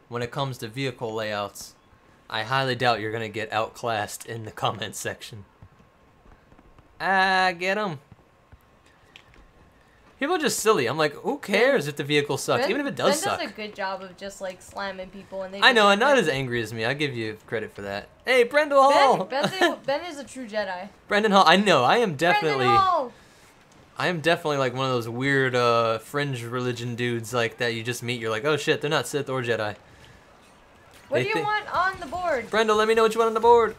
when it comes to vehicle layouts, I highly doubt you're gonna get outclassed in the comments section. Get him. People are just silly. I'm like, who cares if the vehicle sucks? Even if it does suck. Ben does a good job of just like slamming people, and they. I know, I'm not as angry as me. I give you credit for that. Hey, Brendel Hall. Ben is a true Jedi. Brendan Hall. I know. I am definitely. Brendan Hall. I am definitely like one of those weird fringe religion dudes like that you just meet. You're like, oh shit, they're not Sith or Jedi. What do you want on the board? Brendel, let me know what you want on the board.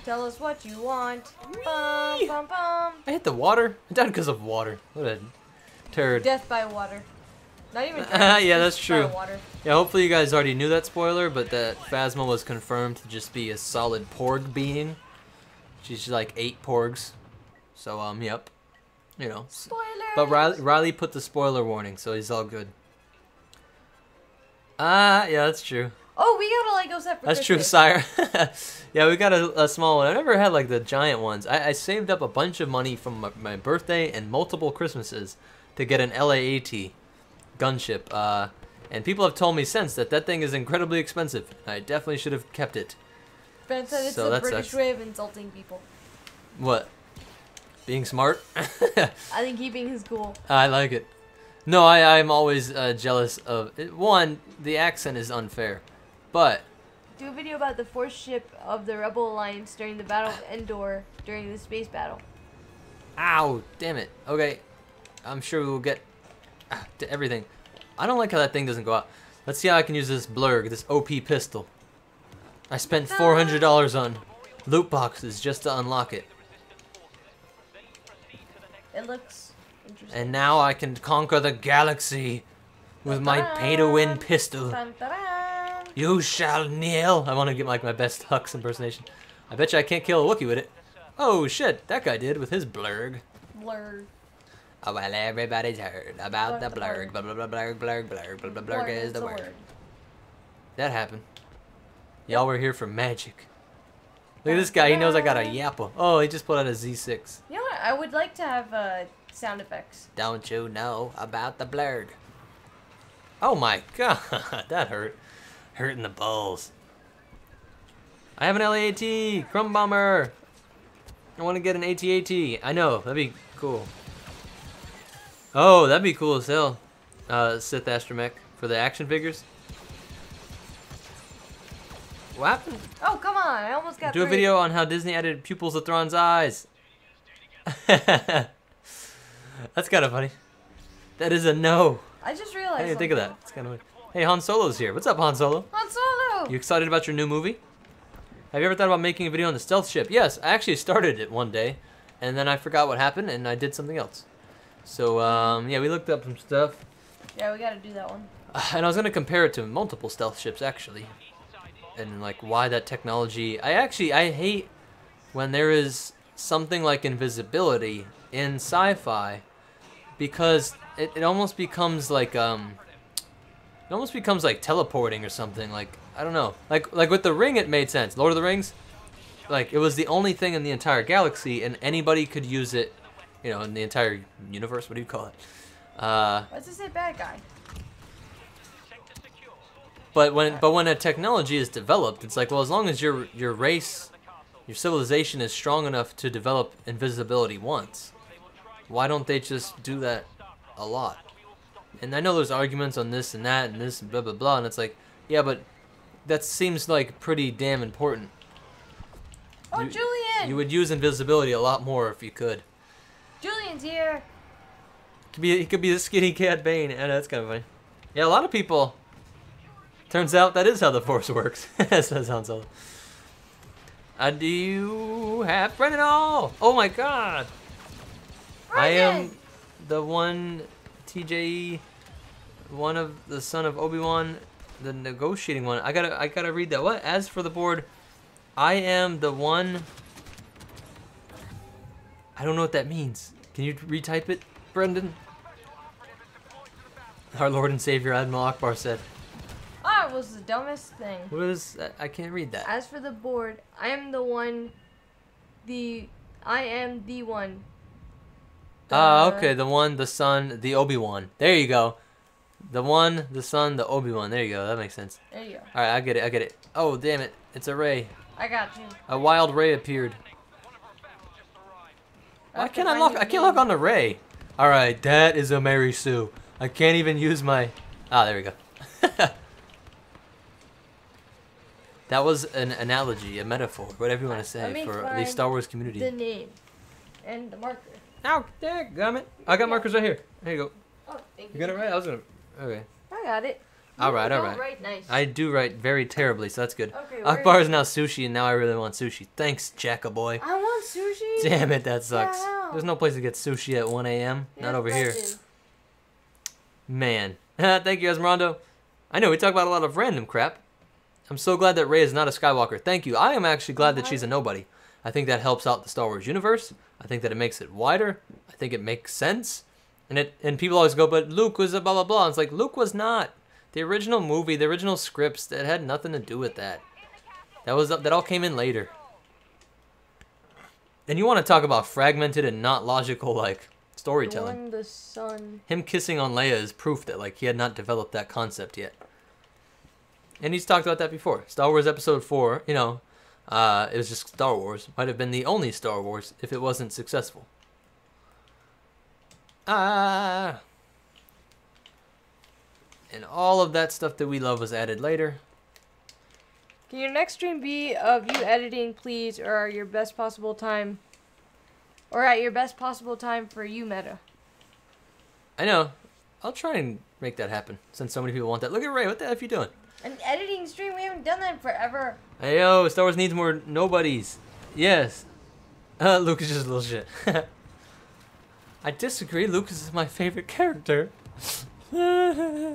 Tell us what you want. Bum, bum, bum. I hit the water. I died because of water. What a turd. Death by water. Not even death. Yeah, that's true. By water. Yeah, hopefully you guys already knew that spoiler, but that Phasma was confirmed to just be a solid Porg being. She's like 8 Porgs. So, yep. You know. Spoilers. But Riley put the spoiler warning, so he's all good. Yeah, that's true. Oh, we got a Lego set for That's true, Christmas. sire. Yeah, we got a small one. I never had like the giant ones. I saved up a bunch of money from my birthday and multiple Christmases to get an LA-AT gunship. And people have told me since that thing is incredibly expensive. I definitely should have kept it. Ben said it's So the that British sucks. way of insulting people. What? Being smart? I think keeping his cool. I like it. No, I'm always jealous of it. One, the accent is unfair, but Do a video about the force ship of the Rebel Alliance during the Battle of Endor during the space battle. ow, damn it. Okay, I'm sure we will get to everything. I don't like how that thing doesn't go out. Let's see how I can use this blurg, this OP pistol. I spent $400 on loot boxes just to unlock it. It looks interesting. And now I can conquer the galaxy with my pay-to-win pistol. Dun, dun, dun. You shall kneel. I want to get like my best Hux impersonation. I bet you I can't kill a Wookiee with it. Oh shit, that guy did with his blurg. Blur. Oh well, everybody's heard about the blurg. Blah blah blah blurg blurg blurg blah blah blurg is the word. That happened. Y'all were here for magic. Look at this guy. He knows I got a yappa. Oh, he just put out a Z6. You know what? I would like to have sound effects. Don't you know about the blurg? Oh my god, that hurt. Hurting the balls. I have an LAT, Crumb Bomber. I want to get an AT-AT. I know, that'd be cool. Oh, that'd be cool as hell. Sith Astromech for the action figures. What happened? Oh, come on. I almost got Do a three. video on how Disney added pupils to Thrawn's eyes. That's kind of funny. That is a no. I just I realized didn't think of that. something. It's kind of weird. Hey, Han Solo's here. What's up, Han Solo? Han Solo! You excited about your new movie? Have you ever thought about making a video on the stealth ship? Yes, I actually started it one day, and then I forgot what happened, and I did something else. So, yeah, we looked up some stuff, Yeah, we gotta do that one. and I was gonna compare it to multiple stealth ships, actually, and like why that technology. I hate when there is something like invisibility in sci-fi, because it almost becomes like teleporting or something. Like, I don't know. Like with the ring, it made sense. Lord of the Rings, like it was the only thing in the entire galaxy, and anybody could use it, you know, in the entire universe. What do you call it? What's it say bad guy? But when a technology is developed, it's like, well, as long as your race, your civilization is strong enough to develop invisibility once, why don't they just do that a lot? And I know there's arguments on this and that and this and blah blah blah, and it's like, yeah, but that seems like pretty damn important. Oh, Julian! You would use invisibility a lot more if you could. Julian's here! He could be the skinny cat Bane, and that's kind of funny. Yeah, a lot of people. Turns out that is how the Force works. That sounds so. Do you have Brennan? Oh my God! I am the one TJE, one of the son of Obi-Wan, the negotiating one. I gotta read that. What? As for the board, I am the one. I don't know what that means. Can you retype it, Brendan? Our Lord and Savior Admiral Akbar said. Oh, it was the dumbest thing. What is that? I can't read that. As for the board, I am the one. I am the one. Okay, the one, the son, the Obi-Wan. There you go. The one, the son, the Obi-Wan. There you go. That makes sense. There you go. All right, I get it. Oh, damn it. It's a ray. I got you. A wild ray appeared. Why can't I lock? I can't lock on the ray. All right, that is a Mary Sue. I can't even use my. Ah, there we go. That was an analogy, a metaphor, whatever you want to say for the Star Wars community. The name and the marker. Ow, dadgummit. I got markers right here. There you go. Oh, thank You got it right? I was gonna. Okay. I got it. All right. Right, nice. I do write very terribly, so that's good. Okay, Akbar is now sushi, and now I really want sushi. Thanks, Jackaboy. I want sushi. Damn it, that sucks. Yeah. There's no place to get sushi at 1 a.m. Not over here. Brendan. Man. Thank you, Esmeralda. I know, we talk about a lot of random crap. I'm so glad that Rey is not a Skywalker. Thank you. I am actually glad that she's a nobody. I think that helps out the Star Wars universe. I think that it makes it wider. I think it makes sense. And people always go, but Luke was a blah, blah, blah. And it's like, Luke was not. The original movie, the original scripts, that had nothing to do with that. That all came in later. And you want to talk about fragmented and not logical, like, storytelling. Adorn the sun. Him kissing on Leia is proof that, like, he had not developed that concept yet. And he's talked about that before. Star Wars Episode 4, you know, it was just Star Wars. Might have been the only Star Wars if it wasn't successful. And all of that stuff that we love was added later. Can your next stream be of you editing, please, or your best possible time? Or at your best possible time for you, Meta? I know. I'll try and make that happen, since so many people want that. Look at Ray, what the F you doing? An editing stream? We haven't done that in forever. Hey, yo, Star Wars needs more nobodies. Yes. Lucas is just a little shit. I disagree. Lucas is my favorite character. No,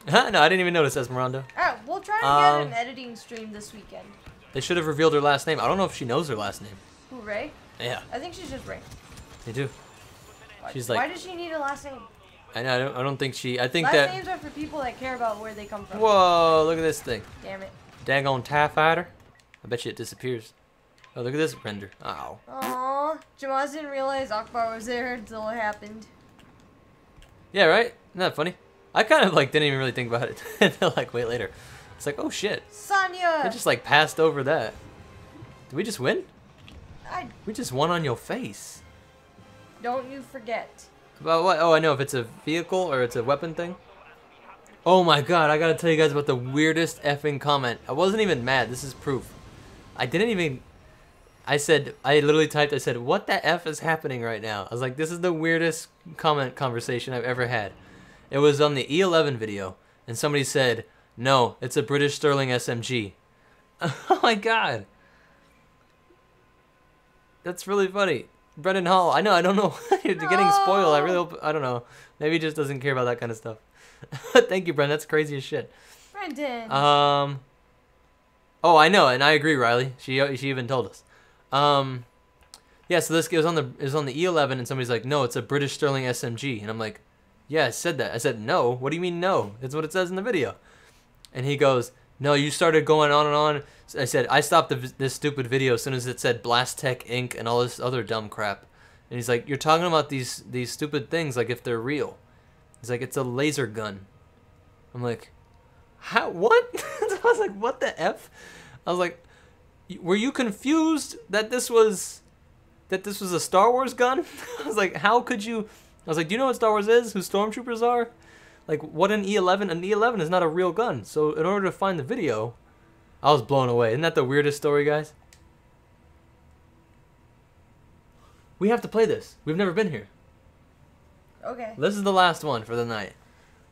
I didn't even notice Esmeralda. Alright, we'll try to get an editing stream this weekend. They should have revealed her last name. I don't know if she knows her last name. Who, Ray? Yeah. I think she's just Ray. They do. She's Why like... does she need a last name? I know, I don't think she... I think Last names are for people that care about where they come from. Whoa, look at this thing. Damn it. Daggone TIE Fighter. I bet you it disappears. Oh, look at this render. Ow. Aww. Jamaz didn't realize Akbar was there until it happened. Yeah, right? Isn't that funny? I kind of, like, didn't even really think about it until, like, way later. It's like, oh, shit. Sonya! I just, like, passed over that. Did we just win? We just won on your face. Don't you forget. About what? Oh, I know. If it's a vehicle or it's a weapon thing. Oh, my God. I gotta tell you guys about the weirdest effing comment. I wasn't even mad. This is proof. I didn't even... I literally typed, I said, what the F is happening right now? I was like, this is the weirdest comment conversation I've ever had. It was on the E11 video, and somebody said, no, it's a British Sterling SMG. Oh my God. That's really funny. Brendan Hall, I know, I don't know. You're getting spoiled. I really hope, I don't know. Maybe he just doesn't care about that kind of stuff. Thank you, Brendan. That's crazy as shit. Brendan. Oh, I know, and I agree, Riley. She even told us. Yeah, so this was on the E11, and somebody's like, no, it's a British Sterling SMG, and I'm like, yeah, I said that. I said, no. What do you mean, no? That's what it says in the video. And he goes, no, you started going on and on. So I said, I stopped this stupid video as soon as it said Blast Tech Inc. and all this other dumb crap. And he's like, you're talking about these stupid things like if they're real. He's like, it's a laser gun. I'm like, how? What? I was like, what the F? I was like, were you confused that this was a Star Wars gun? I was like, how could you? I was like, do you know what Star Wars is? Who stormtroopers are? Like, what an E11? An E11 is not a real gun. So in order to find the video, I was blown away. Isn't that the weirdest story, guys? We have to play this. We've never been here. Okay. This is the last one for the night.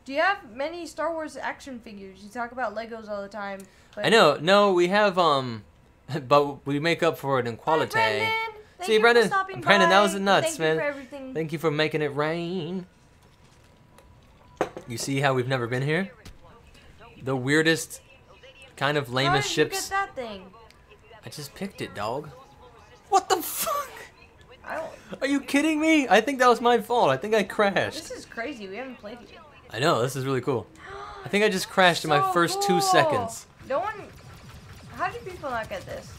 Do you have many Star Wars action figures? You talk about Legos all the time. But... I know. No, we have, but we make up for it in quality. Hi, Brendan. See, Brendan. Brendan, that was nuts, man. Thank you for everything. Thank you for making it rain. You see how we've never been here? The weirdest, kind of lamest ships. How did you get that thing? I just picked it, dog. What the fuck? I don't... Are you kidding me? I think that was my fault. I think I crashed. This is crazy. We haven't played it yet. I know. This is really cool. I think I just crashed in my first 2 seconds. No one... How do people not get this?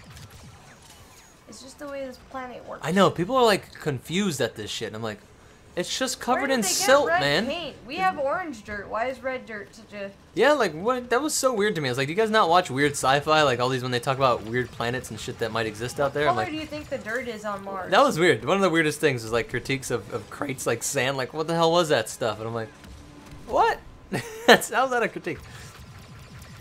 It's just the way this planet works. I know. People are like confused at this shit. And I'm like, it's just covered in silt, man. Paint? We have orange dirt. Why is red dirt such a... Yeah, like, what? That was so weird to me. I was like, do you guys not watch weird sci-fi? Like, all these, when they talk about weird planets and shit that might exist out there. What I'm color like, do you think the dirt is on Mars? That was weird. One of the weirdest things was, like, critiques of crates, like, sand. Like, what the hell was that stuff? And I'm like, what? How's that a critique?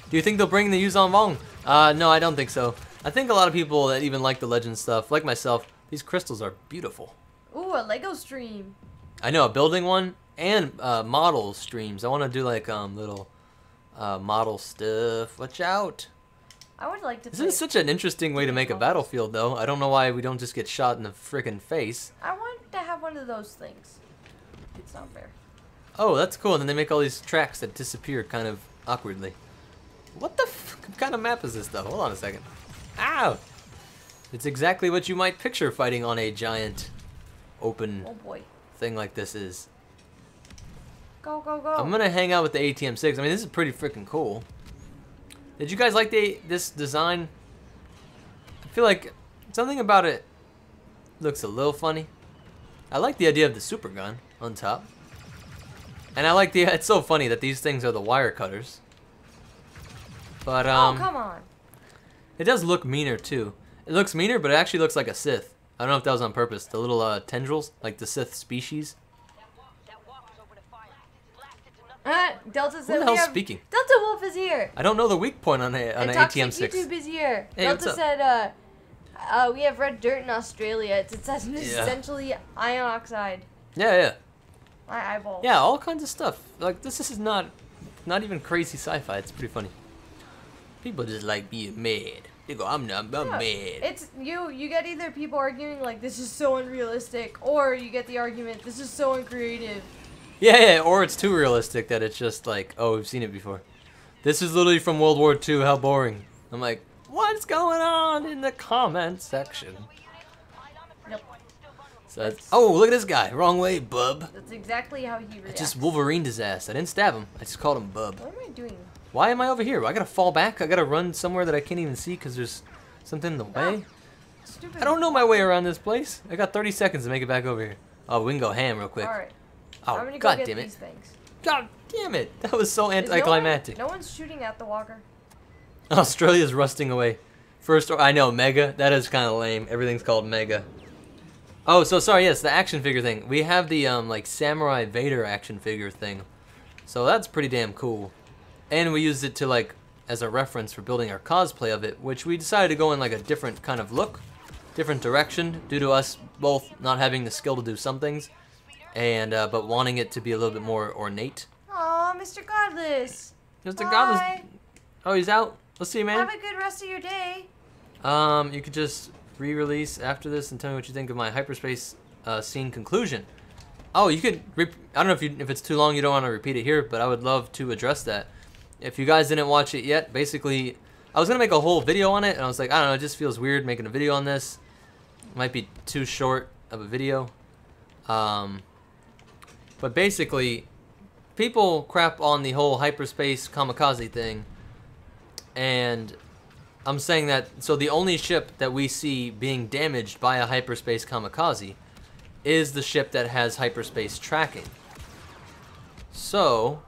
Do you think they'll bring the Yuzon Vong? No, I don't think so. I think a lot of people that even like the Legend stuff, like myself, these crystals are beautiful. Ooh, a Lego stream. I know, a building one and model streams. I want to do like little model stuff. Watch out. I would like to This is such an interesting way to make a battlefield, though. I don't know why we don't just get shot in the frickin' face. I want to have one of those things. It's not fair. Oh, that's cool. And then they make all these tracks that disappear kind of awkwardly. What the kind of map is this, though? Hold on a second. Ow! It's exactly what you might picture fighting on a giant, open Oh boy. thing like this is. Go, go, go. I'm gonna hang out with the ATM-6. I mean, this is pretty freaking cool. Did you guys like this design? I feel like something about it looks a little funny. I like the idea of the super gun on top. And I like it's so funny that these things are the wire cutters. But, oh, come on. It does look meaner, too. It looks meaner, but it actually looks like a Sith. I don't know if that was on purpose. The little tendrils, like the Sith species. Delta said Who the hell's speaking? Delta Wolf is here. I don't know the weak point on an ATM-6. YouTube is here. Hey, Delta said, we have red dirt in Australia. It's essentially iron oxide. Yeah. My eyeballs. Yeah, all kinds of stuff. Like, this is not even crazy sci-fi. It's pretty funny. People just like being mad. They go, I'm mad. It's you get either people arguing like this is so unrealistic, or you get the argument this is so uncreative. Yeah, or it's too realistic that it's just like, oh, we've seen it before. This is literally from World War II. How boring. I'm like, what's going on in the comment section? Nope. So oh, look at this guy. Wrong way, bub. That's exactly how he reacts. I just Wolverined his ass. I didn't stab him. I just called him bub. What am I doing? Why am I over here? I gotta fall back? I gotta run somewhere that I can't even see because there's something in the way? Stupid. I don't know my way around this place. I got 30 seconds to make it back over here. Oh, we can go ham real quick. Alright. Oh, I'm gonna God go damn get it. these things. God damn it. That was so anticlimactic. No one's shooting at the walker. Australia's rusting away. First, I know, Mega. That is kind of lame. Everything's called Mega. Oh, so sorry, yes, the action figure thing. We have the, like, Samurai Vader action figure thing. So that's pretty damn cool. And we used it to, like, as a reference for building our cosplay of it, which we decided to go in, like, a different kind of look, different direction, due to us both not having the skill to do some things, and, but wanting it to be a little bit more ornate. Aw, Mr. Godless. Mr. Godless. Oh, he's out. Let's see, man. Have a good rest of your day. You could just re-release after this and tell me what you think of my hyperspace scene conclusion. Oh, you could. I don't know if it's too long. You don't want to repeat it here, but I would love to address that. If you guys didn't watch it yet, basically, I was gonna make a whole video on it, and I was like, I don't know, it just feels weird making a video on this. It might be too short of a video. But basically, people crap on the whole hyperspace kamikaze thing, and I'm saying that, so the only ship that we see being damaged by a hyperspace kamikaze is the ship that has hyperspace tracking. So,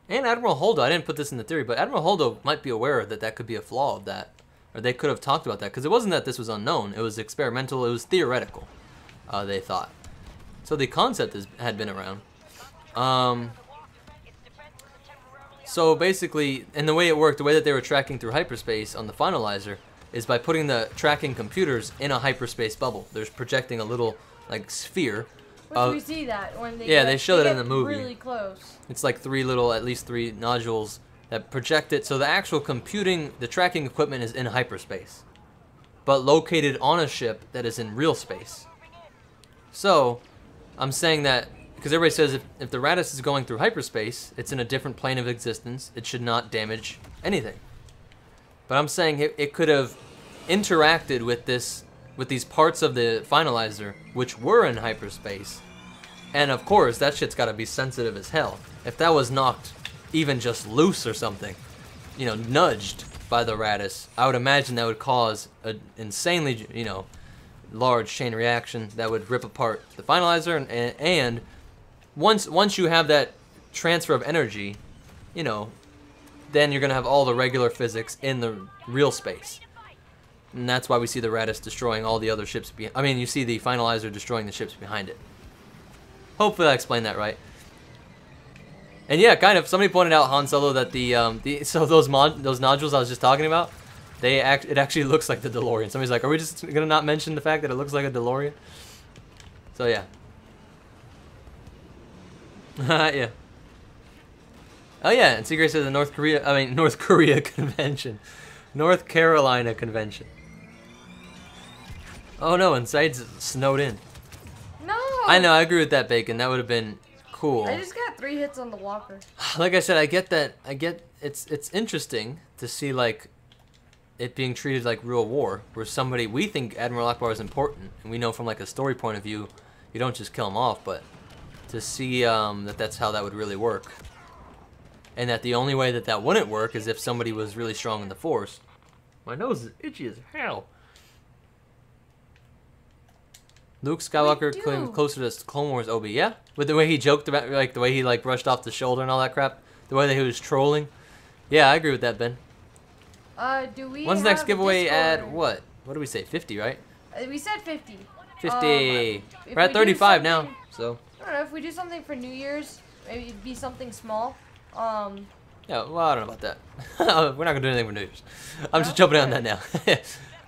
and Admiral Holdo, I didn't put this in the theory, but Admiral Holdo might be aware that that could be a flaw of that, or they could have talked about that, because it wasn't that this was unknown, it was experimental, it was theoretical, they thought. So the concept had been around. So basically, and the way it worked, the way that they were tracking through hyperspace on the finalizer is by putting the tracking computers in a hyperspace bubble. They're projecting a little, like, sphere. We see that when they they show that in the movie. Really close. It's like at least three nodules that project it. So the actual computing, the tracking equipment is in hyperspace, but located on a ship that is in real space. So I'm saying that because everybody says if the Radis is going through hyperspace, it's in a different plane of existence. It should not damage anything. But I'm saying it could have interacted with these parts of the finalizer which were in hyperspace. And of course, that shit's got to be sensitive as hell. If that was knocked even just loose or something, you know, nudged by the Radis, I would imagine that would cause an insanely, you know, large chain reaction that would rip apart the finalizer. And once you have that transfer of energy, you know, then you're going to have all the regular physics in the real space. And that's why we see the Radis destroying all the other ships. You see the finalizer destroying the ships behind it. Hopefully I explained that right. And yeah, kind of. Somebody pointed out, Han Solo, that so those nodules I was just talking about, it actually looks like the DeLorean. Somebody's like, are we just gonna not mention the fact that it looks like a DeLorean? So yeah. Yeah. Oh yeah, and Secret says the North Korea convention. North Carolina convention. Oh no, and Said's snowed in. No! I know, I agree with that, Bacon. That would have been cool. I just got 3 hits on the walker. Like I said, I get that. It's interesting to see, like, it being treated like real war, where we think Admiral Akbar is important, and we know from, like, a story point of view, you don't just kill him off, but to see that's how that would really work. And that the only way that wouldn't work is if somebody was really strong in the Force. My nose is itchy as hell. Luke Skywalker came closer to Clone Wars Obi, yeah? With the way he joked about, like, the way he, like, brushed off the shoulder and all that crap. The way that he was trolling. Yeah, I agree with that, Ben. Do we When's the next giveaway at what? What do we say, 50, right? We said 50. 50. We're at 35 now, so. I don't know, if we do something for New Year's, maybe it'd be something small. Yeah, well, I don't know about that. We're not going to do anything for New Year's. I'm just jumping on that now.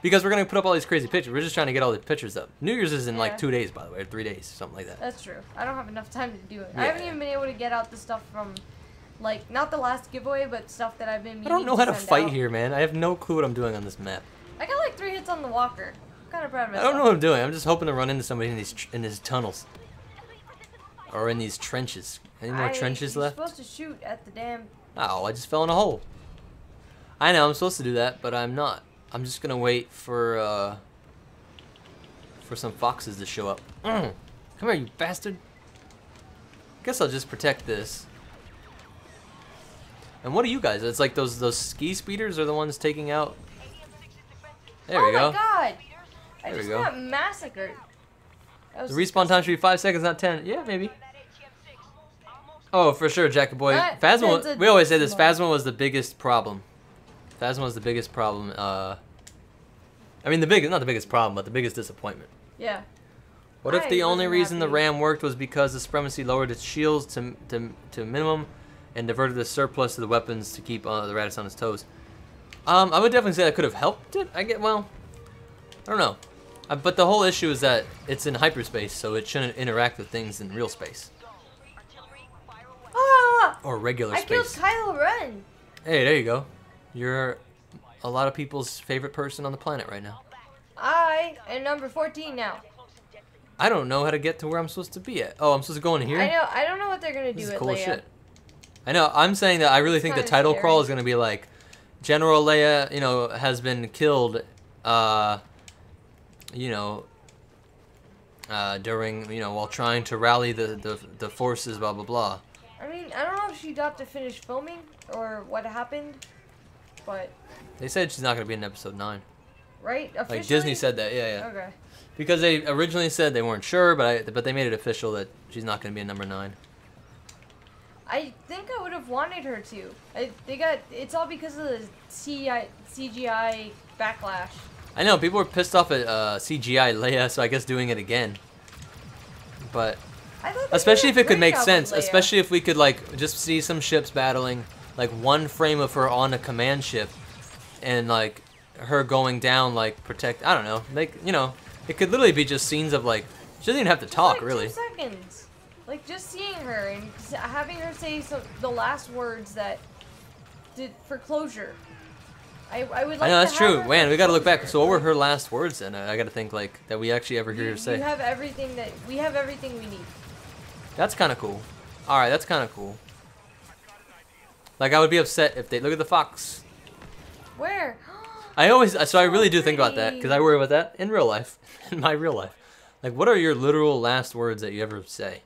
Because we're going to put up all these crazy pictures. We're just trying to get all the pictures up. New Year's is in like 2 days, by the way, or 3 days, something like that. That's true. I don't have enough time to do it. Yeah. I haven't even been able to get out the stuff from, like, not the last giveaway, but stuff that I've been meaning I don't know how to fight out. here, man. I have no clue what I'm doing on this map. I got like 3 hits on the walker. I'm kind of proud of I myself. don't know what I'm doing. I'm just hoping to run into somebody in these tunnels. Or in these trenches. Any more trenches left? You're supposed to shoot at the damn... Oh, I just fell in a hole. I know, I'm supposed to do that, but I'm not. I'm just gonna wait for some foxes to show up. Come here, you bastard. Guess I'll just protect this. And what are you guys? It's like those ski speeders are the ones taking out. There we go. Oh my god! I There we just go. got massacred. That The was respawn time should be 5 seconds, not 10. Yeah, maybe. Oh, for sure, Jack Boy. Phasma. We always say this. Phasma was the biggest problem. Phasma was the biggest problem. I mean, not the biggest problem, but the biggest disappointment. Yeah. What if the only wasn't reason the happy. ram worked was because the Supremacy lowered its shields to minimum and diverted the surplus to the weapons to keep the Raditz on his toes? I would definitely say that could have helped it. I don't know. But the whole issue is that it's in hyperspace, so it shouldn't interact with things in real space. Ah! Or regular I killed space. Kylo Ren. Hey, there you go. You're a lot of people's favorite person on the planet right now. I am number 14 now. I don't know how to get to where I'm supposed to be at. Oh, I'm supposed to go in here? I don't know what they're gonna do This is with cool as Leia. shit. I know. I'm saying that I really think the kinda title scary. crawl is going to be like General Leia, has been killed, during, while trying to rally the forces, blah, blah, blah. I mean, I don't know if she got to finish filming or what happened, but They said she's not going to be in episode 9. right? Officially? Like Disney said that, yeah. Okay. Because they originally said they weren't sure, but they made it official that she's not going to be in number 9. I think I would have wanted her to. It's all because of the CGI backlash. I know, people were pissed off at CGI Leia, so I guess doing it again. But I thought they especially did if a it could great make job with sense, Leia. especially if we could like just see some ships battling, like one frame of her on a command ship, and like her going down, like protect. I don't know, like it could literally be just scenes of like she doesn't even have to talk like really. 2 seconds. Like just seeing her and having her say the last words that did for closure. I would like I know that's to true. have her Man, for we got to look back. closure. So what were her last words then? I got to think like that we actually ever hear her say. You have everything we have everything we need. That's kind of cool. All right, that's kind of cool. Like I would be upset if they look at the fox. Where? I really do think about that pretty. because I worry about that in real life, in my real life. Like, what are your literal last words that you ever say?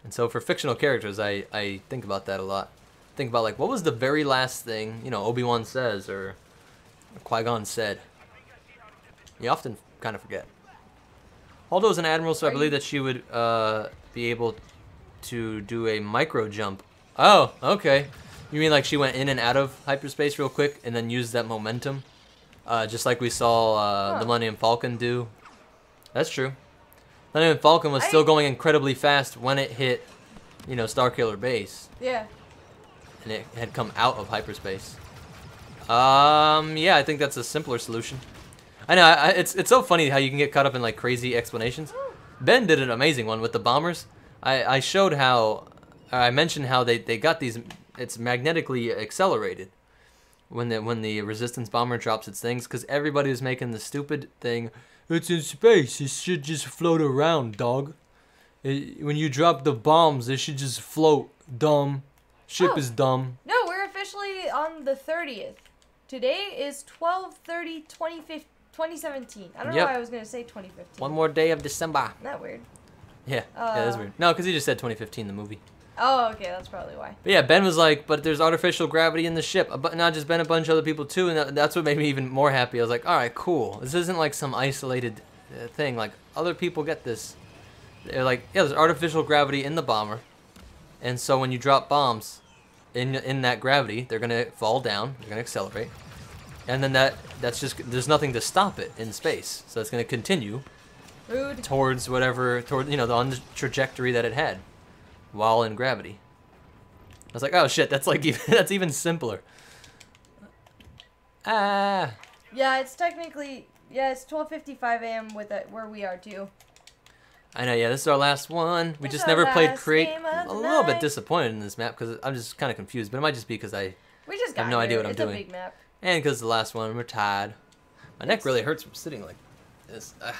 And so for fictional characters, I think about that a lot. Think about like, what was the very last thing Obi-Wan says or Qui-Gon said? You often kind of forget. Holdo's an admiral, so I believe that she would be able to do a micro jump. Oh, okay. You mean like she went in and out of hyperspace real quick and then used that momentum? Just like we saw the Millennium Falcon do. That's true. Millennium Falcon was still going incredibly fast when it hit, Starkiller Base. Yeah. And it had come out of hyperspace. Yeah, I think that's a simpler solution. I know, it's so funny how you can get caught up in like crazy explanations. Ben did an amazing one with the bombers. I showed how, I mentioned how they got these, it's magnetically accelerated when the resistance bomber drops its things, because everybody was making the stupid thing, it's in space, it should just float around, dog. When you drop the bombs, it should just float, dumb. Ship is dumb. No, we're officially on the 30th. Today is 12/30/2017. I don't know why I was going to say 2015. One more day of December. Isn't that weird? Yeah, yeah, that's weird. No, because he just said 2015, the movie. Oh, okay, that's probably why. But yeah, Ben was like, but there's artificial gravity in the ship. But not just Ben, a bunch of other people too, and that's what made me even more happy. I was like, all right, cool. This isn't like some isolated thing. Like, other people get this. They're like, yeah, there's artificial gravity in the bomber, and so when you drop bombs in that gravity, they're gonna fall down, they're gonna accelerate, and then that's just, there's nothing to stop it in space, so it's gonna continue towards whatever, you know, on the trajectory that it had while in gravity. I was like, oh shit, that's like that's even simpler. Yeah, it's technically, yeah, it's 12:55 a.m. with where we are too. I know, yeah, this is our last one. We just never played Create. I'm a little bit disappointed in this map because I'm just kind of confused, but it might just be because I have no idea what I'm doing. It's a big map. And because the last one, we're tired. My neck really hurts from sitting like this. I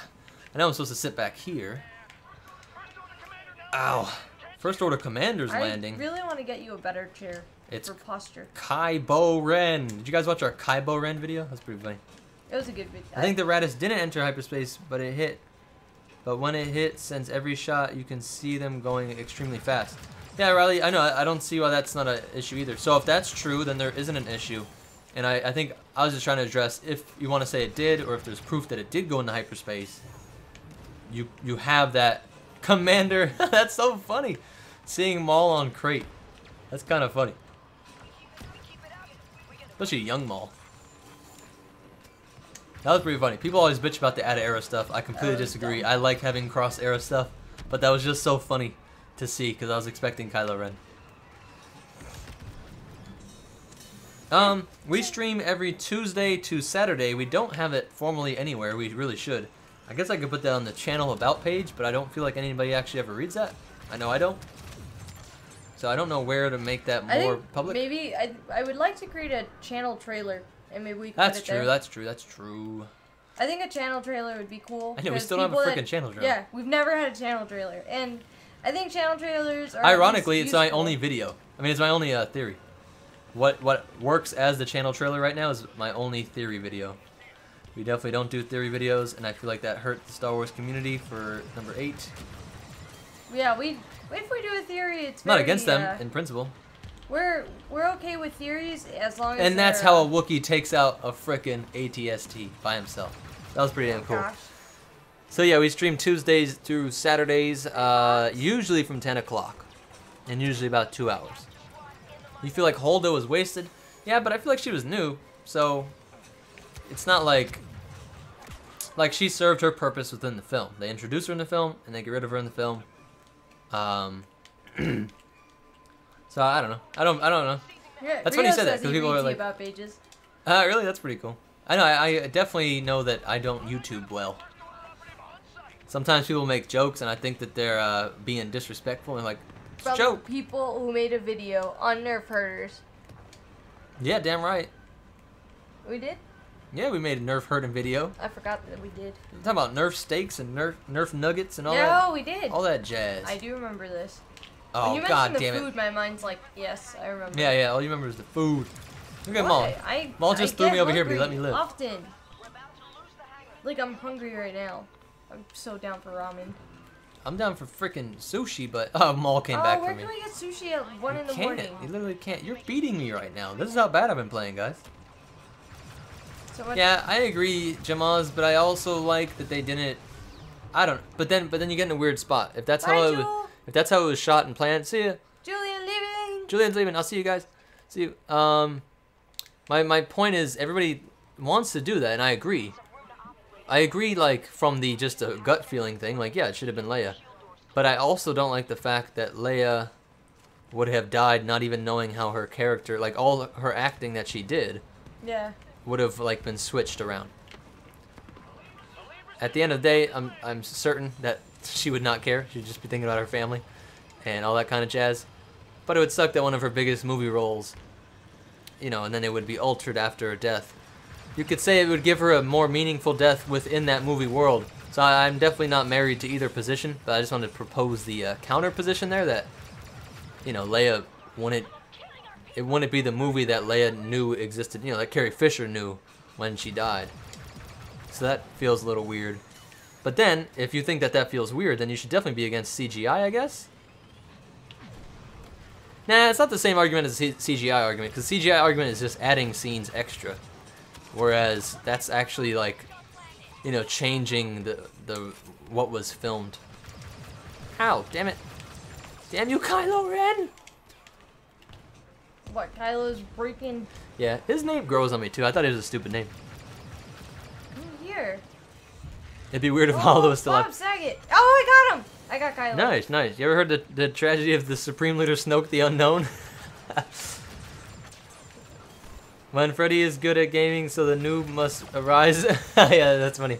know I'm supposed to sit back here. Ow. First Order Commander's landing. I really want to get you a better chair for posture. Kybo Ren. Did you guys watch our Kybo Ren video? That's pretty funny. It was a good video. I think the Radis didn't enter hyperspace, but it hit. But when it hits, since every shot, you can see them going extremely fast. Yeah, Riley, I know. I don't see why that's not an issue either. So if that's true, then there isn't an issue. And I think I was just trying to address if you want to say it did, or if there's proof that it did go into hyperspace. You have that Commander. That's so funny. Seeing Maul on crate. That's kind of funny. Especially young Maul. That was pretty funny. People always bitch about the add-era stuff. I completely disagree. I like having cross-era stuff, but that was just so funny to see because I was expecting Kylo Ren. We stream every Tuesday to Saturday. We don't have it formally anywhere. We really should. I guess I could put that on the channel about page, but I don't feel like anybody actually ever reads that. I know I don't. So I don't know where to make that more public. Maybe I would like to create a channel trailer. And maybe we can that's put it true, there. that's true, that's true. I think a channel trailer would be cool. I know, we still don't have a freaking channel trailer. Yeah, we've never had a channel trailer. And I think channel trailers are ironically, it's my only video. I mean, it's my only theory. What works as the channel trailer right now is my only theory video. We definitely don't do theory videos, and I feel like that hurt the Star Wars community for number 8. Yeah, if we do a theory, it's not against them in principle. We're okay with theories as long as. And that's how a Wookiee takes out a frickin' ATST by himself. That was pretty damn cool. Gosh. So yeah, we stream Tuesdays through Saturdays, usually from 10 o'clock, and usually about 2 hours. You feel like Holdo was wasted? Yeah, but I feel like she was new, so it's not like she served her purpose within the film. They introduce her in the film, and they get rid of her in the film. So I don't know. I don't know. Yeah, that's funny you said that because people are like, about pages. Really? That's pretty cool. I know. I definitely know that I don't YouTube well. Sometimes people make jokes, and I think that they're being disrespectful. And like, it's a joke. People who made a video on Nerf herders. Yeah, damn right. We did. Yeah, we made a Nerf herding video. I forgot that we did. You're talking about Nerf steaks and Nerf nuggets and all that. Yeah, we did. All that jazz. I do remember this. Oh, God damn it. Food, my mind's like, yes, I remember. Yeah, all you remember is the food. Look at Maul. Maul just threw me over here, but he let me live. Often. Like, I'm hungry right now. I'm so down for ramen. I'm down for freaking sushi, but Maul came back for me. Where can we get sushi at 1 in the morning? You literally can't. You're beating me right now. This is how bad I've been playing, guys. So yeah, I agree, Jamaz, but I also like that they didn't. I don't. But then you get in a weird spot. If that's how it was. If that's how it was shot and planned, see ya. Julian's leaving. I'll see you guys. See you. My point is everybody wants to do that, and I agree. I agree, like from the just a gut feeling thing. Like, yeah, it should have been Leia, but I also don't like the fact that Leia would have died not even knowing how her character, like all her acting that she did, would have like been switched around. At the end of the day, I'm certain that she would not care. She'd just be thinking about her family and all that kind of jazz. But it would suck that one of her biggest movie roles, you know, and then it would be altered after her death. You could say it would give her a more meaningful death within that movie world. So I'm definitely not married to either position, but I just wanted to propose the counter position there that, you know, Leia wouldn't be the movie that Leia knew existed, you know, that Carrie Fisher knew when she died. So that feels a little weird. But then, if you think that that feels weird, then you should definitely be against CGI, I guess. Nah, it's not the same argument as the CGI argument, because CGI argument is just adding scenes extra. Whereas, that's actually like, you know, changing the what was filmed. Ow, damn it. Damn you, Kylo Ren! What, Kylo's breaking... Yeah, his name grows on me too. I thought it was a stupid name. Here. It'd be weird if Hollow was still Bob alive. Saget. Oh, I got him! I got Kylo. Nice, nice. You ever heard the tragedy of the Supreme Leader Snoke the Unknown? When Freddy is good at gaming, so the noob must arise. Yeah, that's funny.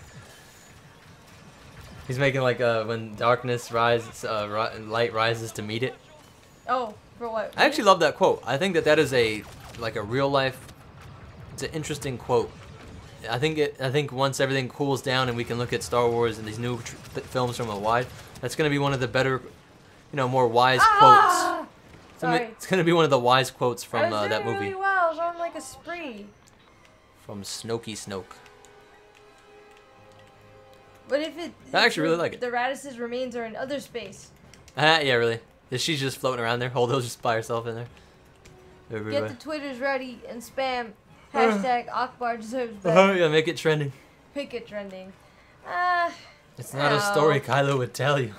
He's making like when darkness rises, light rises to meet it. Oh, for what? I actually love that quote. I think that is like a real life. It's an interesting quote. I think once everything cools down and we can look at Star Wars and these new films from a wide, that's gonna be one of the better, you know, more wise quotes. Sorry. It's gonna be one of the wise quotes from that movie. Really well. I was on like a spree. From Snokey Snoke. But if it... I actually really like it. The Radis's remains are in other space. Yeah, really. She's just floating around there. Holdo's just by herself in there. Get the Twitters ready and spam hashtag Akbar deserves better. Yeah, make it trending. Pick it trending. It's not a story Kylo would tell you.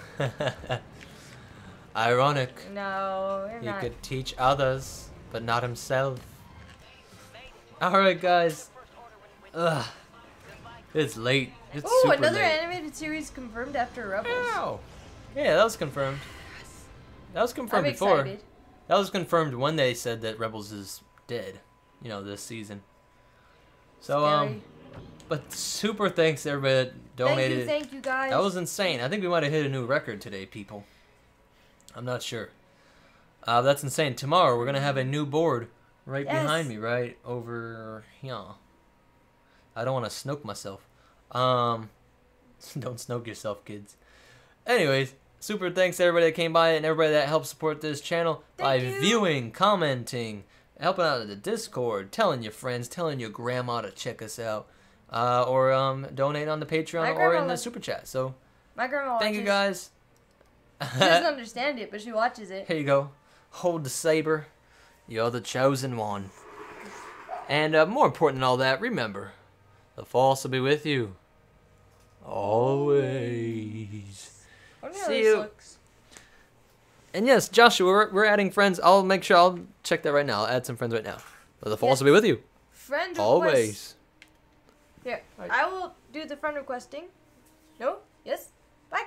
Ironic. No, you're not. He could teach others, but not himself. Alright, guys. Ugh. It's late. It's Ooh, super another late. animated series confirmed after Rebels. Wow. Yeah, that was confirmed. That was confirmed before. Excited. That was confirmed when they said that Rebels is dead. You know, this season. So, Scary. but super thanks to everybody that donated. Thank you guys. That was insane. I think we might have hit a new record today, people. I'm not sure. That's insane. Tomorrow, we're going to have a new board right behind me, right over here. I don't want to snoke myself. Don't snoke yourself, kids. Anyways, super thanks to everybody that came by and everybody that helped support this channel by viewing, commenting, helping out at the Discord, telling your friends, telling your grandma to check us out, or donate on the Patreon or in the Super Chat. So, my grandma thank you guys. She doesn't understand it, but she watches it. Here you go. Hold the saber. You're the chosen one. And more important than all that, remember, the Force will be with you. Always. See you. Looks. And yes, Joshua, we're adding friends. I'll make sure I'll check that right now. I'll add some friends right now. But the Force will be with you. Friend request. Always. Here, I will do the friend requesting. No? Yes? Bye, guys.